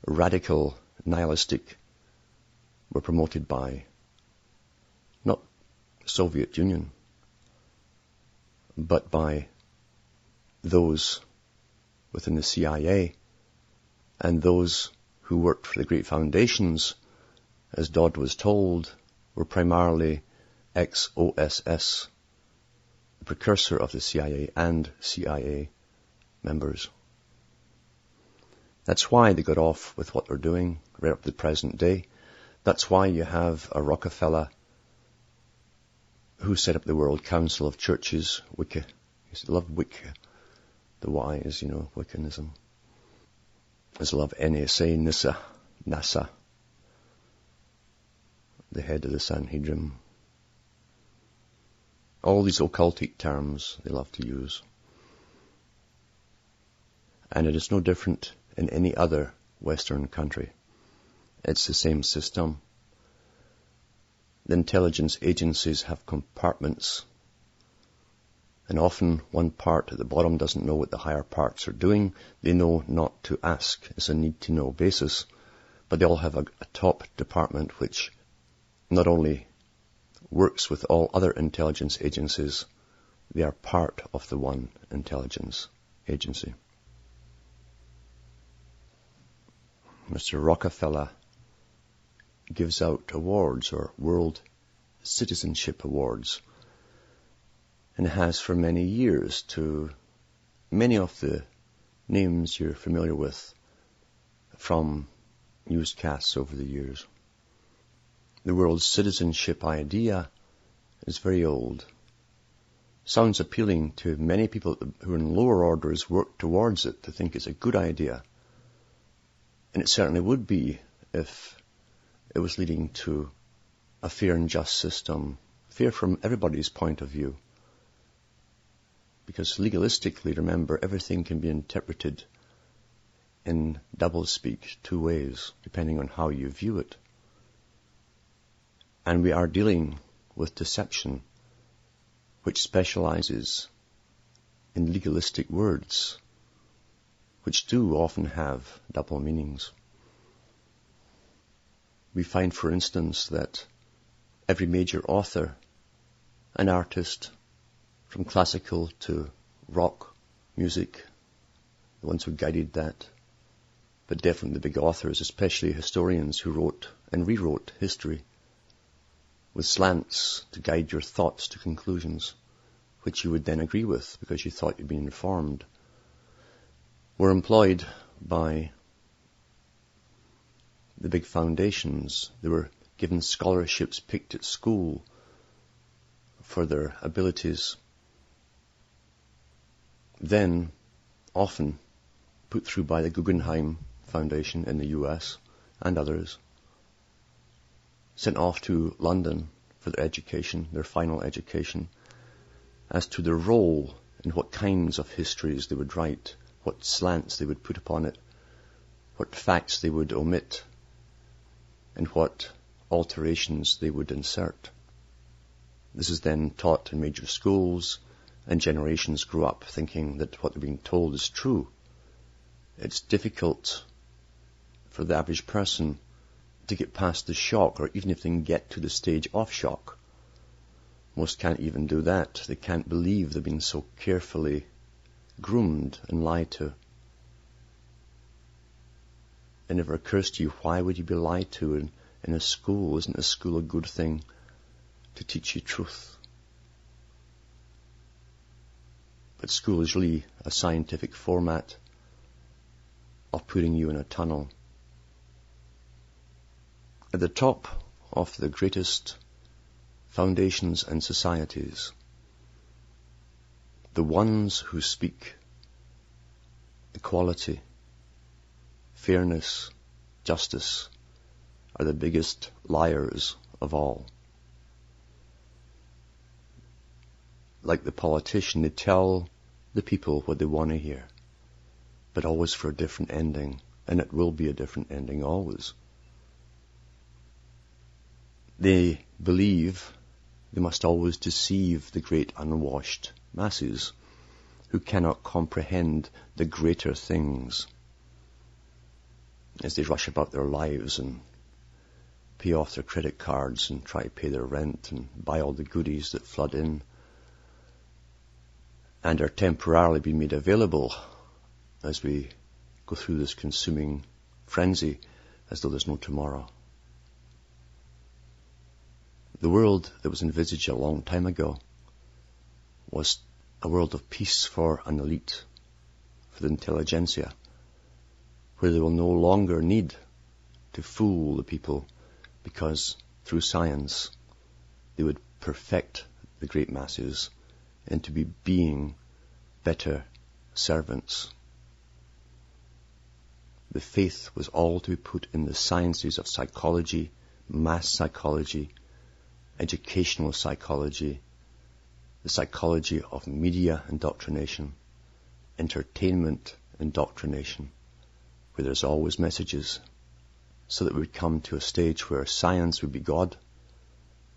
radical, nihilistic, were promoted by not the Soviet Union, but by those within the CIA and those who worked for the great foundations, as Dodd was told, were primarily ex-OSS, the precursor of the CIA, and CIA members. That's why they got off with what they're doing right up to the present day. That's why you have a Rockefeller who set up the World Council of Churches, Wicca. I used to love Wicca. The Y is, Wiccanism. I used to love NASA, the head of the Sanhedrin. All these occultic terms they love to use. And it is no different in any other Western country. It's the same system. The intelligence agencies have compartments, and often one part at the bottom doesn't know what the higher parts are doing. They know not to ask. It's a need-to-know basis. But they all have a top department which not only works with all other intelligence agencies, they are part of the one intelligence agency. Mr. Rockefeller gives out awards, or World Citizenship Awards, and has for many years to many of the names you're familiar with from newscasts over the years. The world citizenship idea is very old. sounds appealing to many people who are in lower orders work towards it to think it's a good idea. And it certainly would be if it was leading to a fair and just system, fair from everybody's point of view. Because legalistically, remember, everything can be interpreted in doublespeak 2 ways, depending on how you view it. And we are dealing with deception, which specializes in legalistic words, which do often have double meanings. We find, for instance, that every major author and artist, from classical to rock music, the ones who guided that, but definitely the big authors, especially historians who wrote and rewrote history, with slants to guide your thoughts to conclusions, which you would then agree with because you thought you'd been informed, were employed by the big foundations. They were given scholarships picked at school for their abilities, then often put through by the Guggenheim Foundation in the US and others, sent off to London for their education, their final education, as to their role in what kinds of histories they would write, what slants they would put upon it, what facts they would omit, and what alterations they would insert. This is then taught in major schools, and generations grow up thinking that what they're being told is true. It's difficult for the average person to get past the shock, or even if they can get to the stage of shock. Most can't even do that. They can't believe they've been so carefully groomed and lied to. It never occurs to you, why would you be lied to in a school? Isn't a school a good thing to teach you truth? But school is really a scientific format of putting you in a tunnel. At the top of the greatest foundations and societies, the ones who speak equality, fairness, justice, are the biggest liars of all. Like the politician, they tell the people what they want to hear, but always for a different ending, and it will be a different ending always. They believe they must always deceive the great unwashed masses who cannot comprehend the greater things as they rush about their lives and pay off their credit cards and try to pay their rent and buy all the goodies that flood in and are temporarily being made available as we go through this consuming frenzy as though there's no tomorrow. The world that was envisaged a long time ago was a world of peace for an elite, for the intelligentsia, where they will no longer need to fool the people because through science they would perfect the great masses into being better servants. The faith was all to be put in the sciences of psychology, mass psychology, educational psychology, the psychology of media indoctrination, entertainment indoctrination, where there's always messages, so that we would come to a stage where science would be God.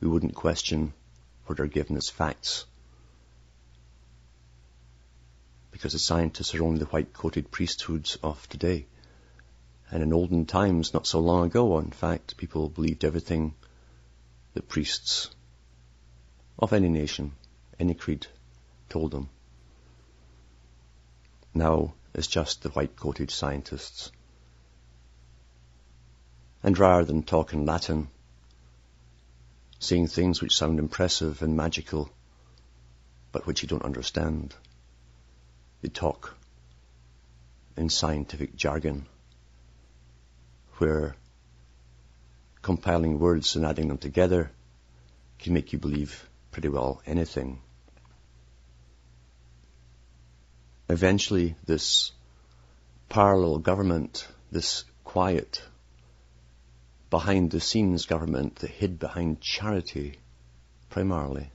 We wouldn't question what are given as facts, because the scientists are only the white-coated priesthoods of today. And in olden times, not so long ago, in fact, people believed everything the priests of any nation, any creed, told them. Now it's just the white-coated scientists. And rather than talk in Latin, saying things which sound impressive and magical, but which you don't understand, they talk in scientific jargon, where compiling words and adding them together can make you believe pretty well anything. Eventually, this parallel government, this quiet, behind-the-scenes government that hid behind charity, primarily,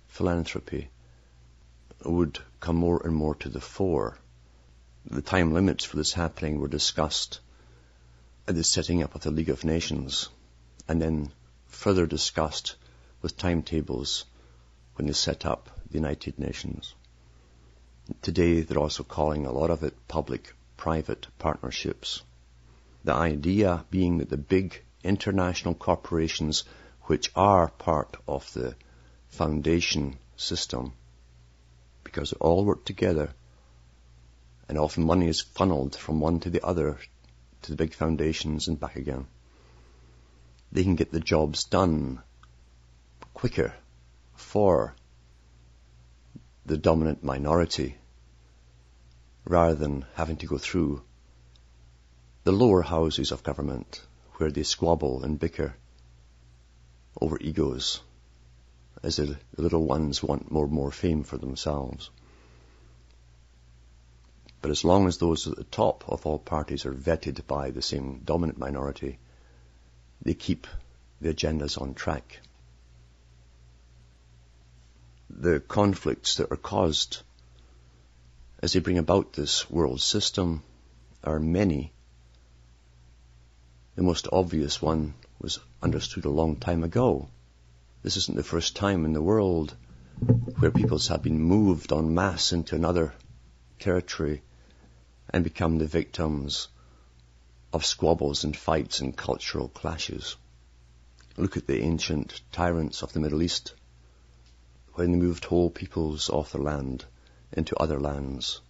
philanthropy, would come more and more to the fore. The time limits for this happening were discussed at the setting up of the League of Nations, and then further discussed with timetables when they set up the United Nations. Today, they're also calling a lot of it public-private partnerships. The idea being that the big international corporations, which are part of the foundation system, because they all work together, and often money is funneled from one to the other, to the big foundations and back again. They can get the jobs done quicker for the dominant minority, rather than having to go through the lower houses of government, where they squabble and bicker over egos, as the little ones want more fame for themselves. But as long as those at the top of all parties are vetted by the same dominant minority, they keep the agendas on track. The conflicts that are caused as they bring about this world system are many. The most obvious one was understood a long time ago. This isn't the first time in the world where peoples have been moved en masse into another territory and become the victims of squabbles and fights and cultural clashes. Look at the ancient tyrants of the Middle East, when they moved whole peoples off their land into other lands.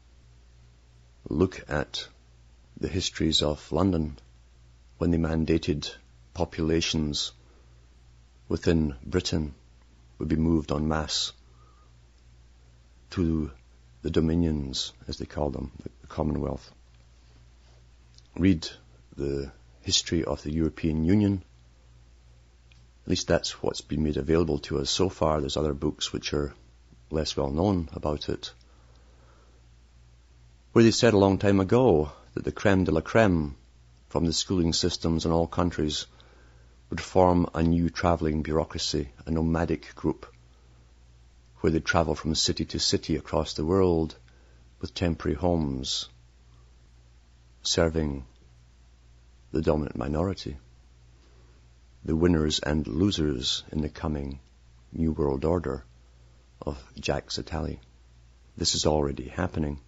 Look at the histories of London, when they mandated populations within Britain would be moved en masse to the dominions, as they call them, the Commonwealth. Read the history of the European Union. At least that's what's been made available to us so far. There's other books which are less well known about it, where they said a long time ago that the creme de la creme from the schooling systems in all countries would form a new travelling bureaucracy, a nomadic group, where they travel from city to city across the world with temporary homes, serving the dominant minority, the winners and losers in the coming New World Order of Jacques Attali. This is already happening.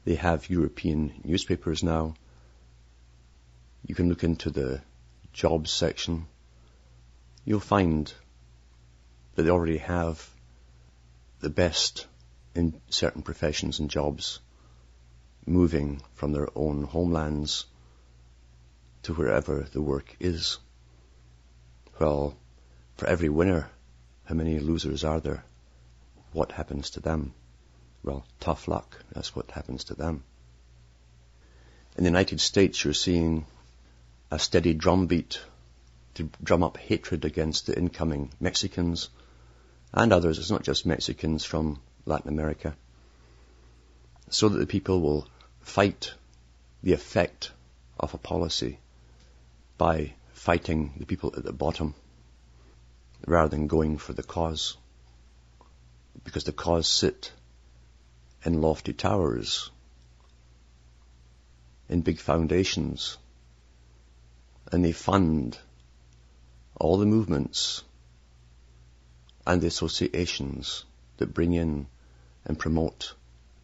They have European newspapers now. You can look into the jobs section. You'll find that they already have the best in certain professions and jobs moving from their own homelands to wherever the work is. Well, for every winner, how many losers are there? What happens to them? Well, tough luck. That's what happens to them. In the United States, you're seeing a steady drumbeat to drum up hatred against the incoming Mexicans and others. It's not just Mexicans from Latin America, so that the people will fight the effect of a policy by fighting the people at the bottom rather than going for the cause, because the cause sit in lofty towers, in big foundations, and they fund all the movements and the associations that bring in and promote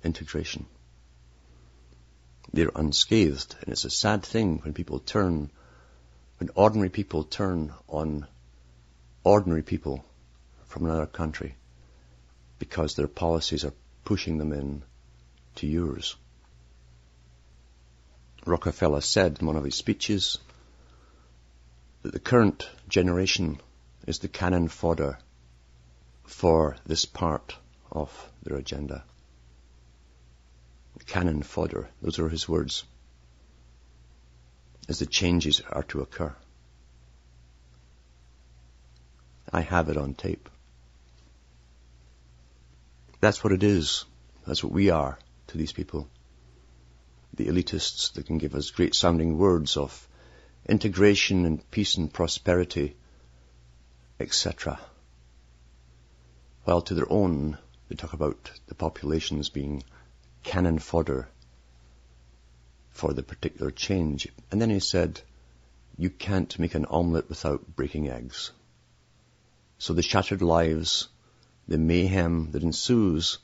integration. They're unscathed, and it's a sad thing when ordinary people turn on ordinary people from another country because their policies are pushing them in to yours. Rockefeller said in one of his speeches that the current generation is the cannon fodder for this part of their agenda. Cannon fodder, those are his words, as the changes are to occur. I have it on tape. That's what it is. That's what we are to these people. The elitists that can give us great sounding words of integration and peace and prosperity, etc. While to their own, they talk about the populations being cannon fodder for the particular change. And then he said, you can't make an omelette without breaking eggs. So the shattered lives, the mayhem that ensues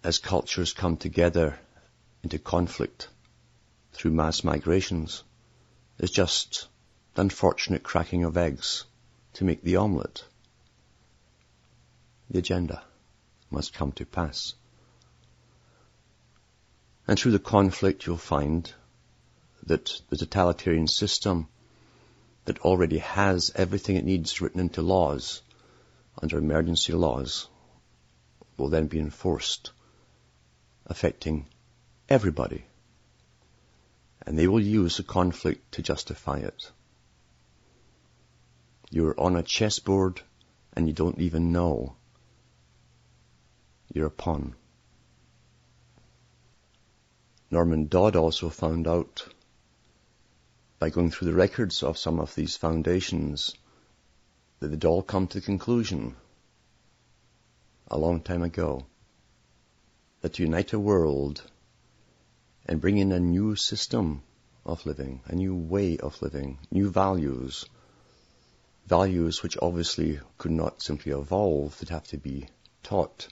as cultures come together into conflict through mass migrations is just the unfortunate cracking of eggs to make the omelette. The agenda must come to pass. And through the conflict you'll find that the totalitarian system that already has everything it needs written into laws, under emergency laws, will then be enforced, affecting everybody. And they will use the conflict to justify it. You're on a chessboard and you don't even know you're a pawn. Norman Dodd also found out by going through the records of some of these foundations that they'd all come to the conclusion a long time ago that to unite a world and bring in a new system of living, a new way of living, new values which obviously could not simply evolve, they'd have to be taught,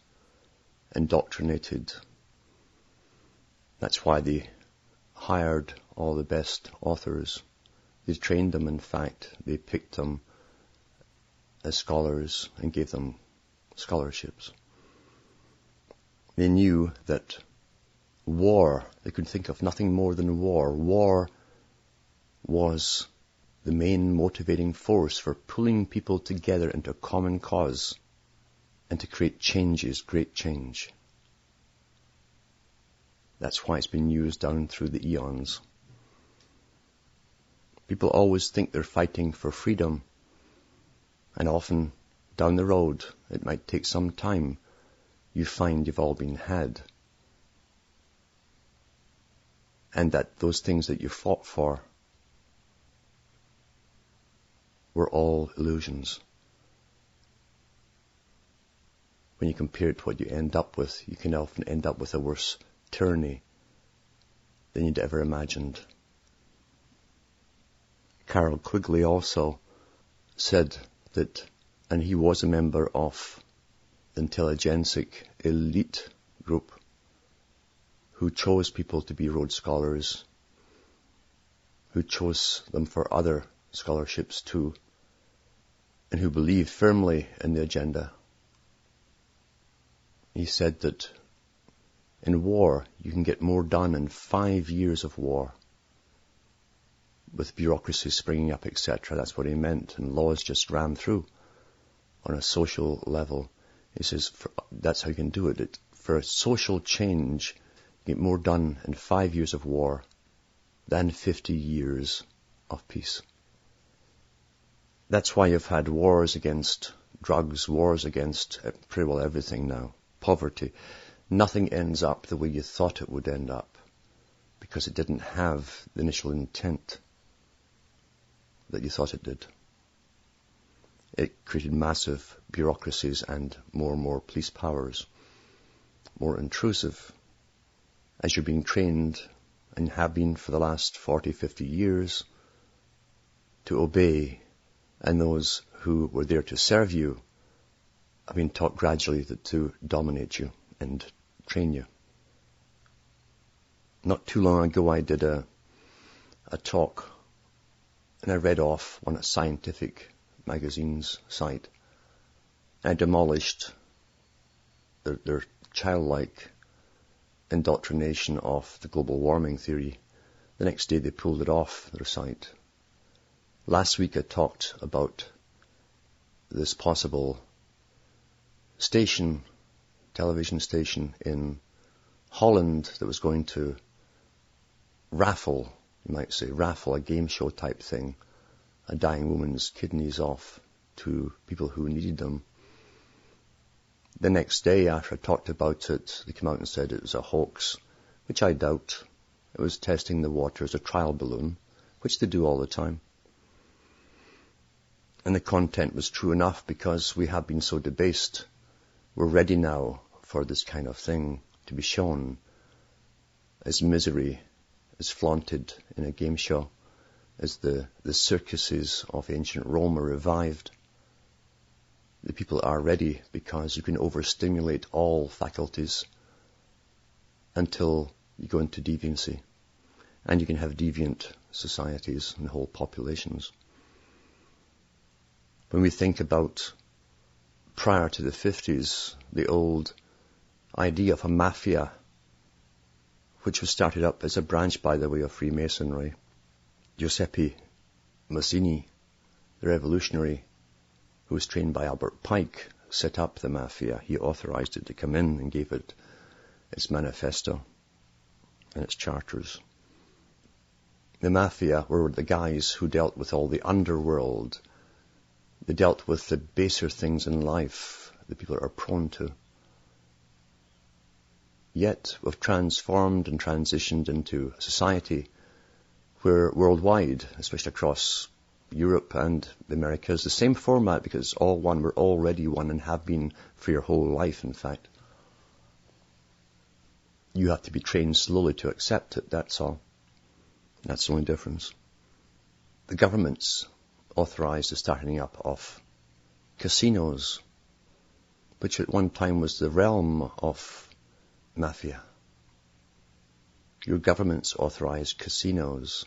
indoctrinated. That's why they hired all the best authors. They trained them, in fact. They picked them as scholars and gave them scholarships. They knew that war, they could think of nothing more than war. War was the main motivating force for pulling people together into a common cause and to create changes, great change. That's why it's been used down through the eons. People always think they're fighting for freedom, and often down the road, it might take some time, you find you've all been had. And that those things that you fought for were all illusions. When you compare it to what you end up with, you can often end up with a worse tyranny than you'd ever imagined. Carroll Quigley also said that, and he was a member of the intelligentsic elite group who chose people to be Rhodes Scholars, who chose them for other scholarships too, and who believed firmly in the agenda. He said that in war, you can get more done in 5 years of war, with bureaucracy springing up, etc. That's what he meant, and laws just ran through on a social level. He says that's how you can do it. For a social change, you get more done in 5 years of war than 50 years of peace. That's why you've had wars against drugs, wars against pretty well everything now, poverty. Nothing ends up the way you thought it would end up because it didn't have the initial intent that you thought it did. It created massive bureaucracies and more police powers, more intrusive. As you're being trained, and have been for the last 40, 50 years, to obey, and those who were there to serve you have been taught gradually to dominate you and train you. Not too long ago I did a talk, and I read off on a scientific magazine's site. I demolished their childlike indoctrination of the global warming theory. The next day they pulled it off their site. Last week I talked about this possible television station in Holland that was going to raffle a game show type thing, a dying woman's kidneys off to people who needed them. The next day after I talked about it, they came out and said it was a hoax, which I doubt. It was testing the water as a trial balloon, which they do all the time. And the content was true enough because we have been so debased. We're ready now for this kind of thing to be shown as misery, as flaunted in a game show, as the circuses of ancient Rome are revived. The people are ready because you can overstimulate all faculties until you go into deviancy. And you can have deviant societies and whole populations. When we think about prior to the 50s, the old idea of a mafia, which was started up as a branch, by the way, of Freemasonry. Giuseppe Mazzini, the revolutionary who was trained by Albert Pike, set up the mafia. He authorized it to come in and gave it its manifesto and its charters. The mafia were the guys who dealt with all the underworld. They dealt with the baser things in life that people are prone to. Yet we've transformed and transitioned into a society where worldwide, especially across Europe and the Americas, the same format, because it's all one. We're already one and have been for your whole life, in fact. You have to be trained slowly to accept it, that's all. That's the only difference. The governments authorized the starting up of casinos, which at one time was the realm of mafia. Your governments authorized casinos,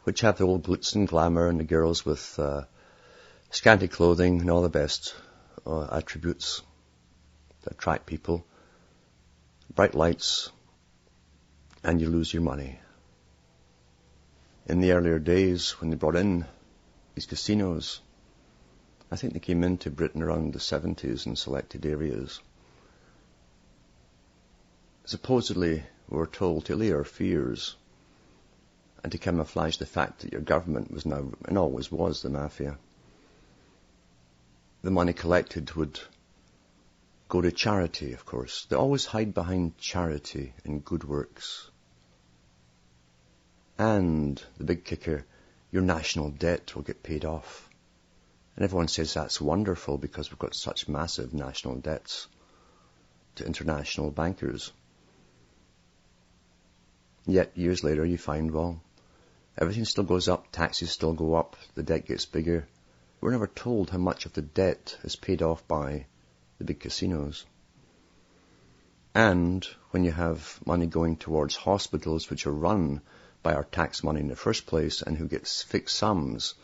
which have the old glitz and glamour and the girls with scanty clothing and all the best attributes that attract people. Bright lights, and you lose your money. In the earlier days, when they brought in these casinos, I think they came into Britain around the 70s in selected areas. Supposedly, we were told to allay our fears and to camouflage the fact that your government was now, and always was, the mafia. The money collected would go to charity, of course. They always hide behind charity and good works. And the big kicker, your national debt will get paid off. And everyone says that's wonderful because we've got such massive national debts to international bankers. Yet years later you find, well, everything still goes up, taxes still go up, the debt gets bigger. We're never told how much of the debt is paid off by the big casinos. And when you have money going towards hospitals which are run by our tax money in the first place and who gets fixed sums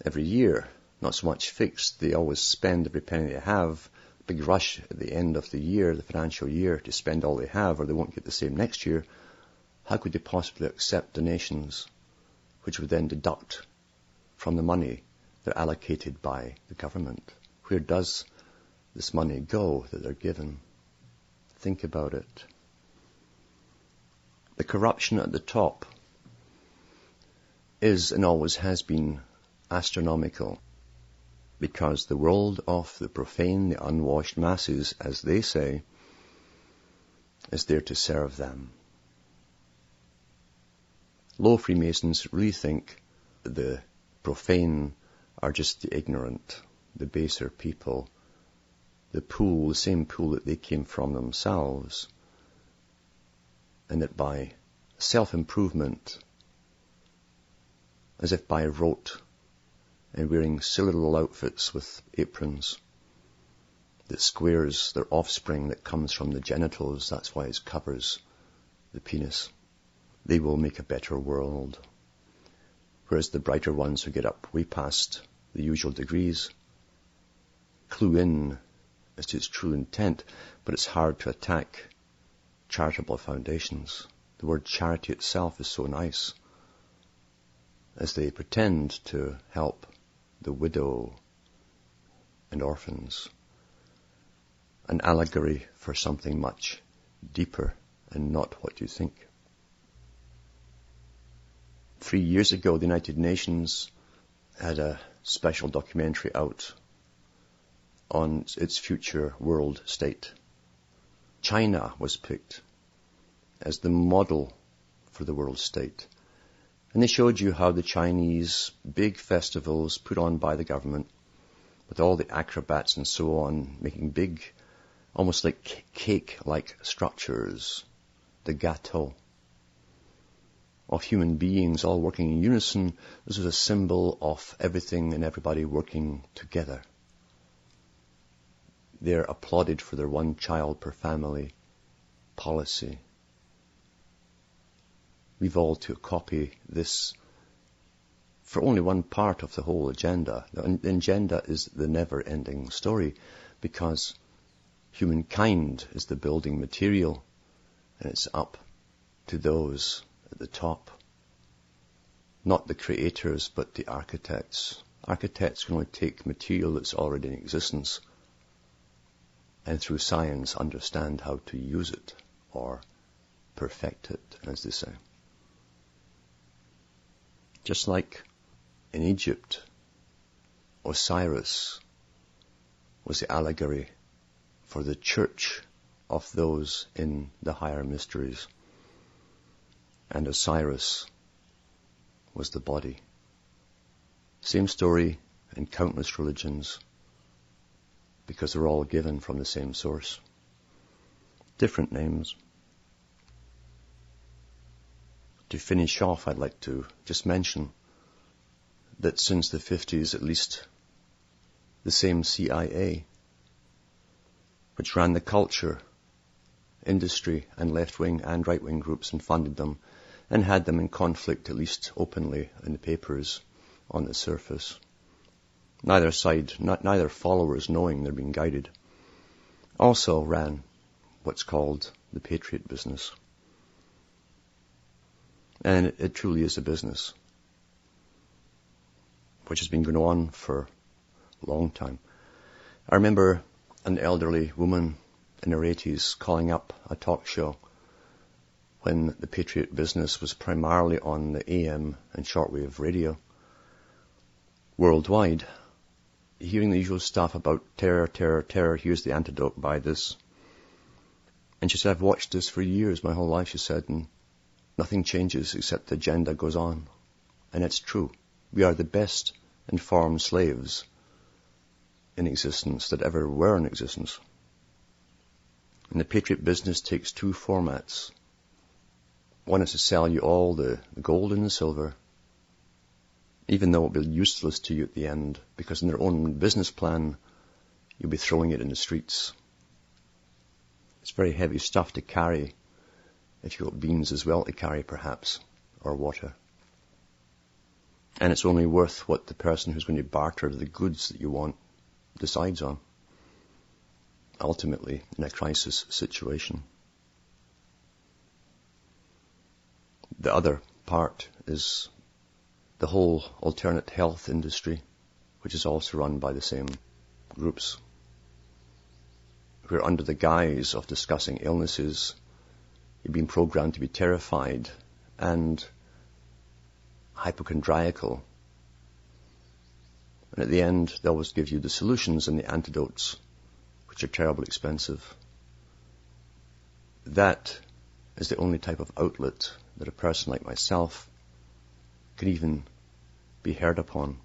every year, not so much fixed, they always spend every penny they have, big rush at the end of the year, the financial year, to spend all they have or they won't get the same next year. How could they possibly accept donations which would then deduct from the money they're allocated by the government? Where does this money go that they're given? Think about it. The corruption at the top is and always has been astronomical, because the world of the profane, the unwashed masses, as they say, is there to serve them. Low Freemasons really think the profane are just the ignorant, the baser people, the pool, the same pool that they came from themselves, and that by self-improvement, as if by rote, and wearing silly little outfits with aprons that squares their offspring that comes from the genitals, that's why it covers the penis, they will make a better world. Whereas the brighter ones who get up way past the usual degrees clue in as to its true intent, but it's hard to attack charitable foundations. The word charity itself is so nice, as they pretend to help the widow and orphans. An allegory for something much deeper and not what you think. 3 years ago, the United Nations had a special documentary out on its future world state. China was picked as the model for the world state. And they showed you how the Chinese big festivals put on by the government, with all the acrobats and so on, making big, almost like cake-like structures, the gâteau, of human beings all working in unison. This was a symbol of everything and everybody working together. They're applauded for their one child per family policy. We've all to copy this for only one part of the whole agenda. The agenda is the never-ending story, because humankind is the building material, and it's up to those at the top. Not the creators, but the architects. Architects can only take material that's already in existence and through science understand how to use it or perfect it, as they say. Just like in Egypt, Osiris was the allegory for the church of those in the higher mysteries. And Osiris was the body. Same story in countless religions, because they're all given from the same source. Different names. To finish off, I'd like to just mention that since the 50s, at least, the same CIA, which ran the culture, industry, and left-wing and right-wing groups and funded them, and had them in conflict, at least openly, in the papers on the surface. Neither side, neither followers knowing they're being guided, also ran what's called the patriot business. And it truly is a business, which has been going on for a long time. I remember an elderly woman in her 80s calling up a talk show when the patriot business was primarily on the AM and shortwave radio worldwide, hearing the usual stuff about terror, terror, terror, here's the antidote, buy this. And she said, I've watched this for years, my whole life, she said, and nothing changes except the agenda goes on. And it's true. We are the best informed slaves in existence that ever were in existence. And the patriot business takes two formats. One is to sell you all the gold and the silver, even though it will be useless to you at the end, because in their own business plan, you'll be throwing it in the streets. It's very heavy stuff to carry, if you've got beans as well to carry perhaps, or water. And it's only worth what the person who's going to barter the goods that you want decides on, ultimately in a crisis situation. The other part is the whole alternate health industry, which is also run by the same groups, who are under the guise of discussing illnesses, you've been programmed to be terrified and hypochondriacal. And at the end, they always give you the solutions and the antidotes, which are terribly expensive. That is the only type of outlet that a person like myself can even be heard upon,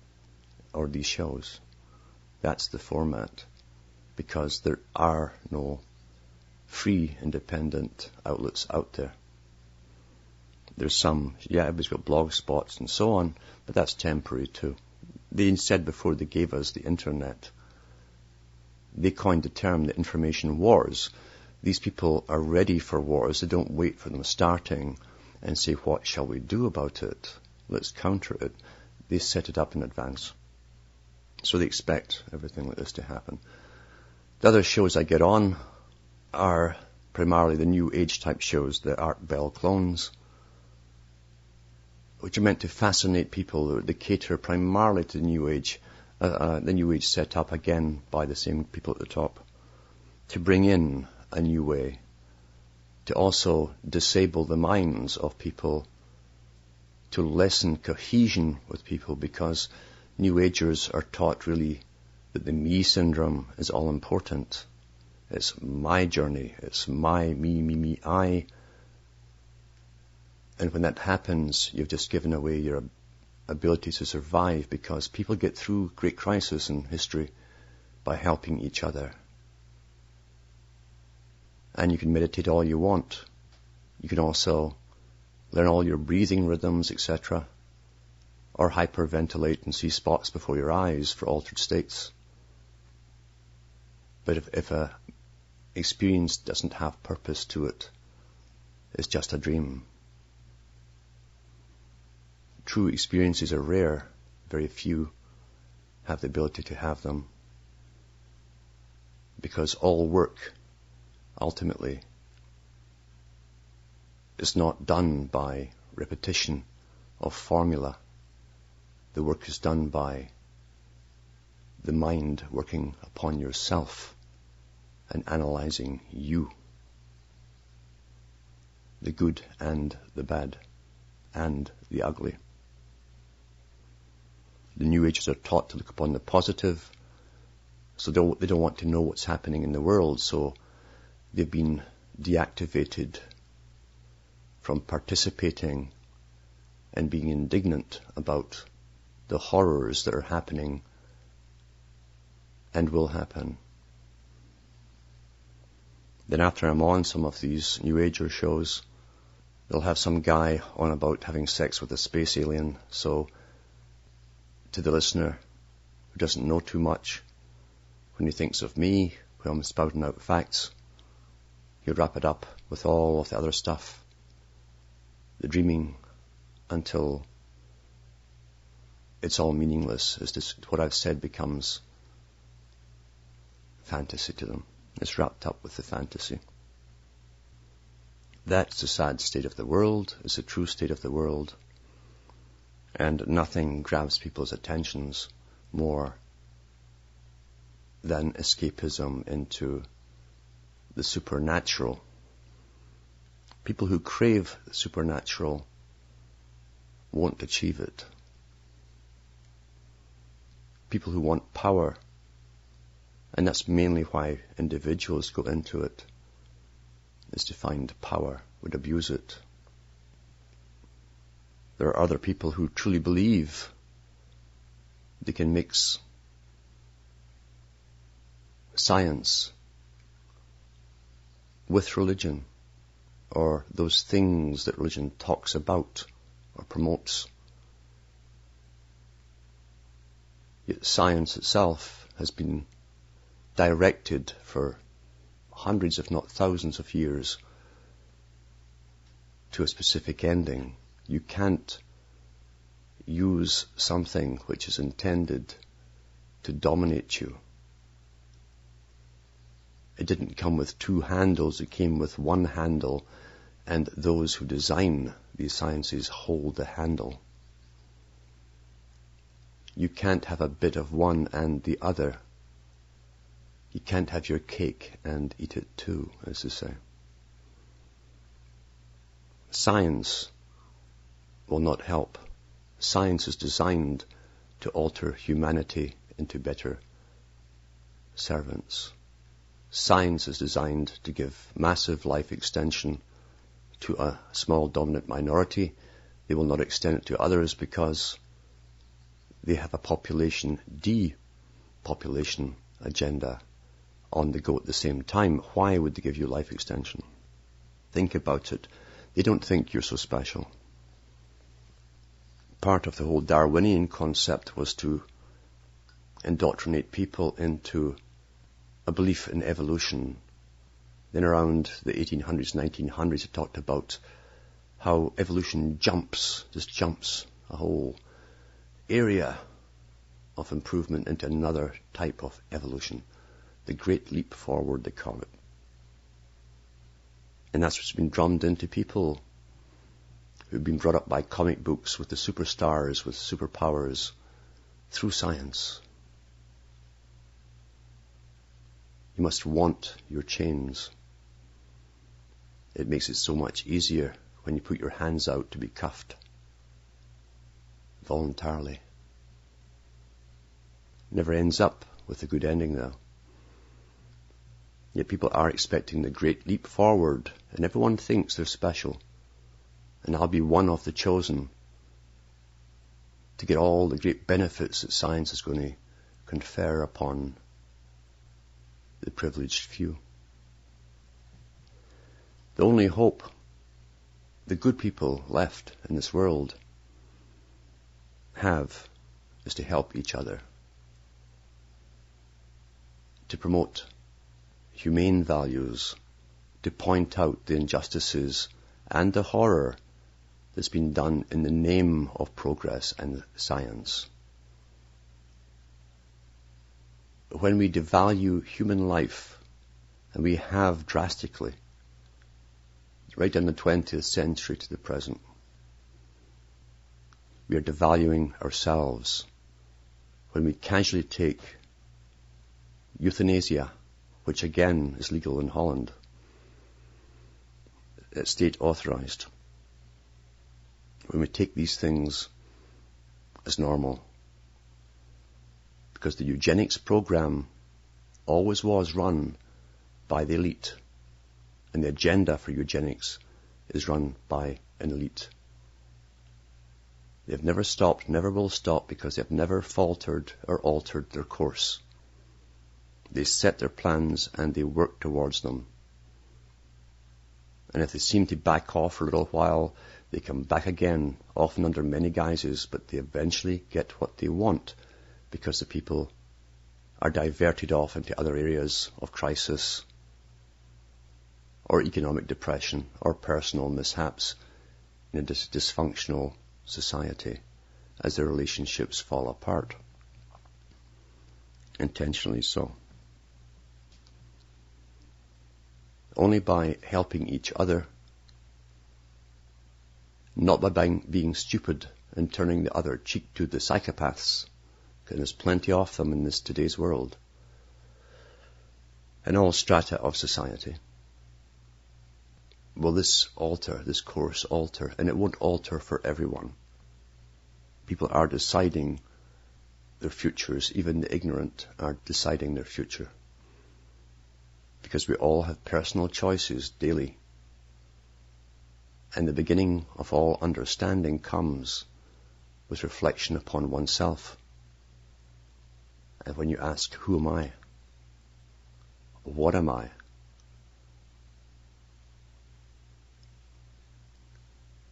or these shows. That's the format, because there are no free, independent outlets out there. There's some, everybody's got blog spots and so on, but that's temporary too. They said before they gave us the internet, they coined the term the information wars. These people are ready for wars. They don't wait for them starting and say, what shall we do about it? Let's counter it. They set it up in advance. So they expect everything like this to happen. The other shows I get on are primarily the New Age type shows, the Art Bell clones, which are meant to fascinate people. They cater primarily to the New Age set up again by the same people at the top, to bring in a new way, to also disable the minds of people, to lessen cohesion with people, because New Agers are taught really that the me syndrome is all important. It's my journey. It's my me, I. And when that happens, you've just given away your ability to survive, because people get through great crises in history by helping each other. And you can meditate all you want. You can also learn all your breathing rhythms, etc. Or hyperventilate and see spots before your eyes for altered states. But if a experience doesn't have purpose to it, it's just a dream. True experiences are rare. Very few have the ability to have them. Because all work, ultimately, is not done by repetition of formula. The work is done by the mind working upon yourself and analyzing you. The good and the bad and the ugly. The New Agers are taught to look upon the positive, so they don't want to know what's happening in the world, so they've been deactivated from participating and being indignant about the horrors that are happening and will happen. Then after I'm on some of these New Ager shows, they'll have some guy on about having sex with a space alien, so to the listener who doesn't know too much, when he thinks of me, when I'm spouting out facts, he'll wrap it up with all of the other stuff, the dreaming, until it's all meaningless. It's just what I've said becomes fantasy to them. It's wrapped up with the fantasy. That's the sad state of the world. It's the true state of the world. And nothing grabs people's attentions more than escapism into the supernatural. People who crave the supernatural won't achieve it. People who want power, and that's mainly why individuals go into it, is to find power, would abuse it. There are other people who truly believe they can mix science with religion, or those things that religion talks about or promotes. Yet science itself has been directed for hundreds, if not thousands of years to a specific ending. You can't use something which is intended to dominate you. It didn't come with two handles, it came with one handle, and those who design these sciences hold the handle. You can't have a bit of one and the other. You can't have your cake and eat it too, as they say. Science will not help. Science is designed to alter humanity into better servants. Science is designed to give massive life extension to a small dominant minority. They will not extend it to others because they have a population depopulation agenda on the go at the same time. Why would they give you life extension? Think about it. They don't think you're so special. Part of the whole Darwinian concept was to indoctrinate people into a belief in evolution. Then around the 1800s, 1900s, it talked about how evolution just jumps a whole area of improvement into another type of evolution. The Great Leap Forward, they call it. And that's what's been drummed into people who've been brought up by comic books with the superstars, with superpowers, through science. You must want your chains. It makes it so much easier when you put your hands out to be cuffed voluntarily. Never ends up with a good ending there. Yet people are expecting the great leap forward, and everyone thinks they're special. And I'll be one of the chosen to get all the great benefits that science is going to confer upon the privileged few. The only hope the good people left in this world have is to help each other, to promote humane values, to point out the injustices and the horror that's been done in the name of progress and science. When we devalue human life, and we have drastically, right in the 20th century to the present, we are devaluing ourselves when we casually take euthanasia, which again is legal in Holland, state authorized. When we take these things as normal, because the eugenics program always was run by the elite, and the agenda for eugenics is run by an elite. They've never stopped, never will stop, because they've never faltered or altered their course. They set their plans and they work towards them. And if they seem to back off for a little while, they come back again, often under many guises, but they eventually get what they want, because the people are diverted off into other areas of crisis, or economic depression, or personal mishaps in a dysfunctional society as their relationships fall apart. Intentionally so. Only by helping each other, not by being stupid and turning the other cheek to the psychopaths, because there's plenty of them in this today's world, and all strata of society. Will this alter, this course alter? And it won't alter for everyone. People are deciding their futures. Even the ignorant are deciding their future. Because we all have personal choices daily. And the beginning of all understanding comes with reflection upon oneself. And when you ask, who am I? What am I?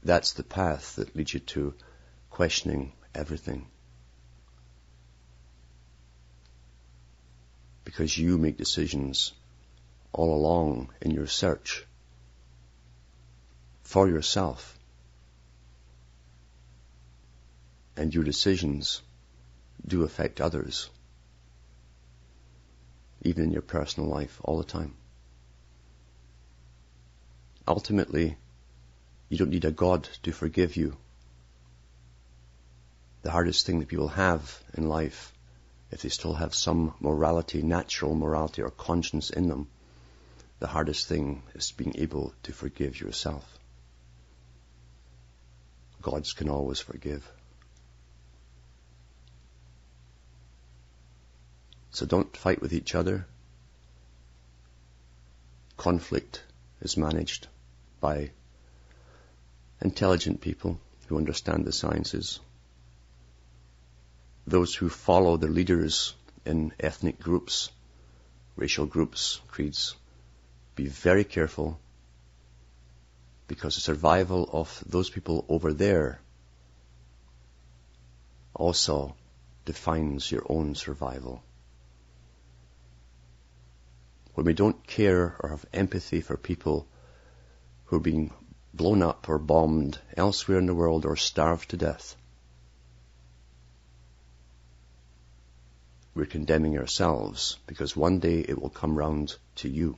That's the path that leads you to questioning everything. Because you make decisions all along in your search for yourself. And your decisions do affect others, even in your personal life, all the time. Ultimately, you don't need a God to forgive you. The hardest thing that people have in life, if they still have some morality, natural morality or conscience in them, the hardest thing is being able to forgive yourself. Gods can always forgive. So don't fight with each other. Conflict is managed by intelligent people who understand the sciences. Those who follow their leaders in ethnic groups, racial groups, creeds, be very careful, because the survival of those people over there also defines your own survival. When we don't care or have empathy for people who are being blown up or bombed elsewhere in the world or starved to death, we're condemning ourselves, because one day it will come round to you.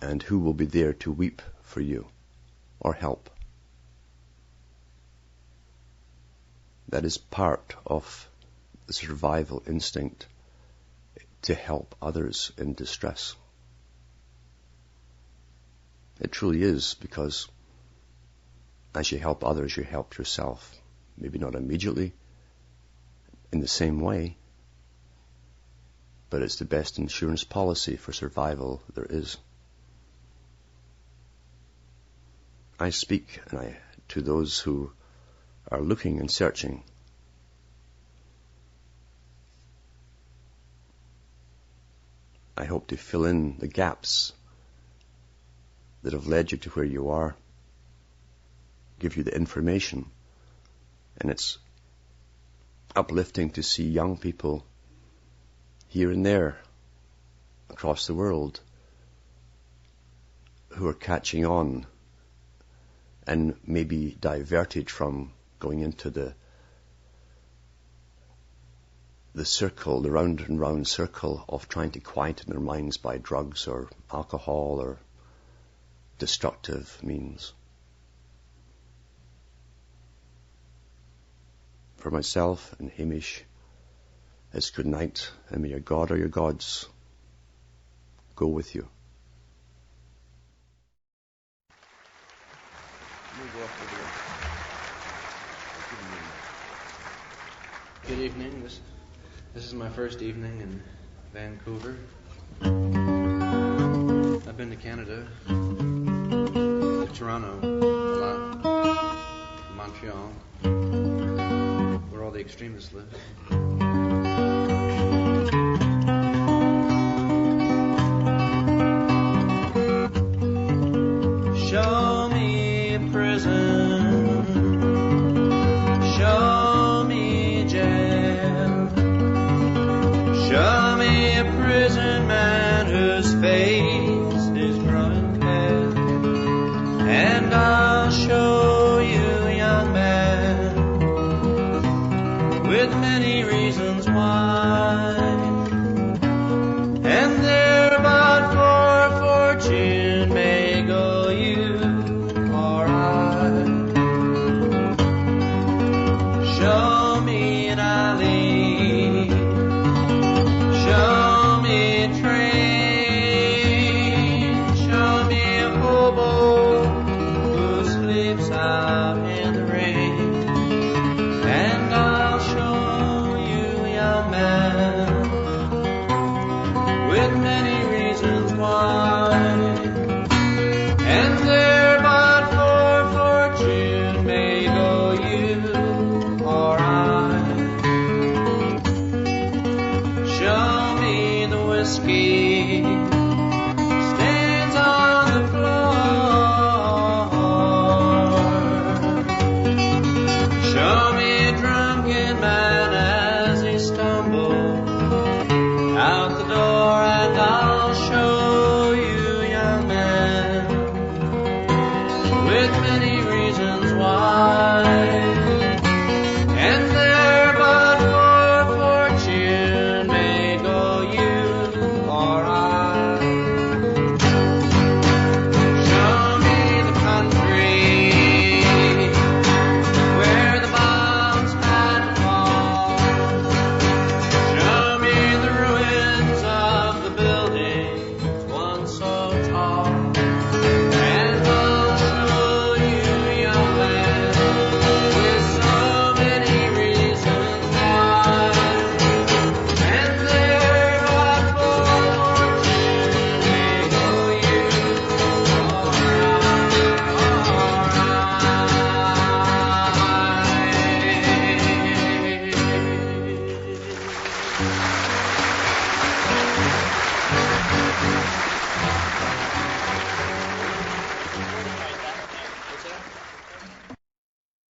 And who will be there to weep for you or help? That is part of the survival instinct, to help others in distress. It truly is, because as you help others, you help yourself. Maybe not immediately, in the same way, but it's the best insurance policy for survival there is. I speak to those who are looking and searching. I hope to fill in the gaps that have led you to where you are, give you the information, and it's uplifting to see young people here and there across the world who are catching on and maybe diverted from going into the circle, the round and round circle of trying to quieten their minds by drugs or alcohol or destructive means. For myself and Hamish, it's good night, and may your God or your gods go with you. Good evening. This is my first evening in Vancouver. I've been to Canada, to Toronto, a lot, to Montreal, where all the extremists live. Show me a prison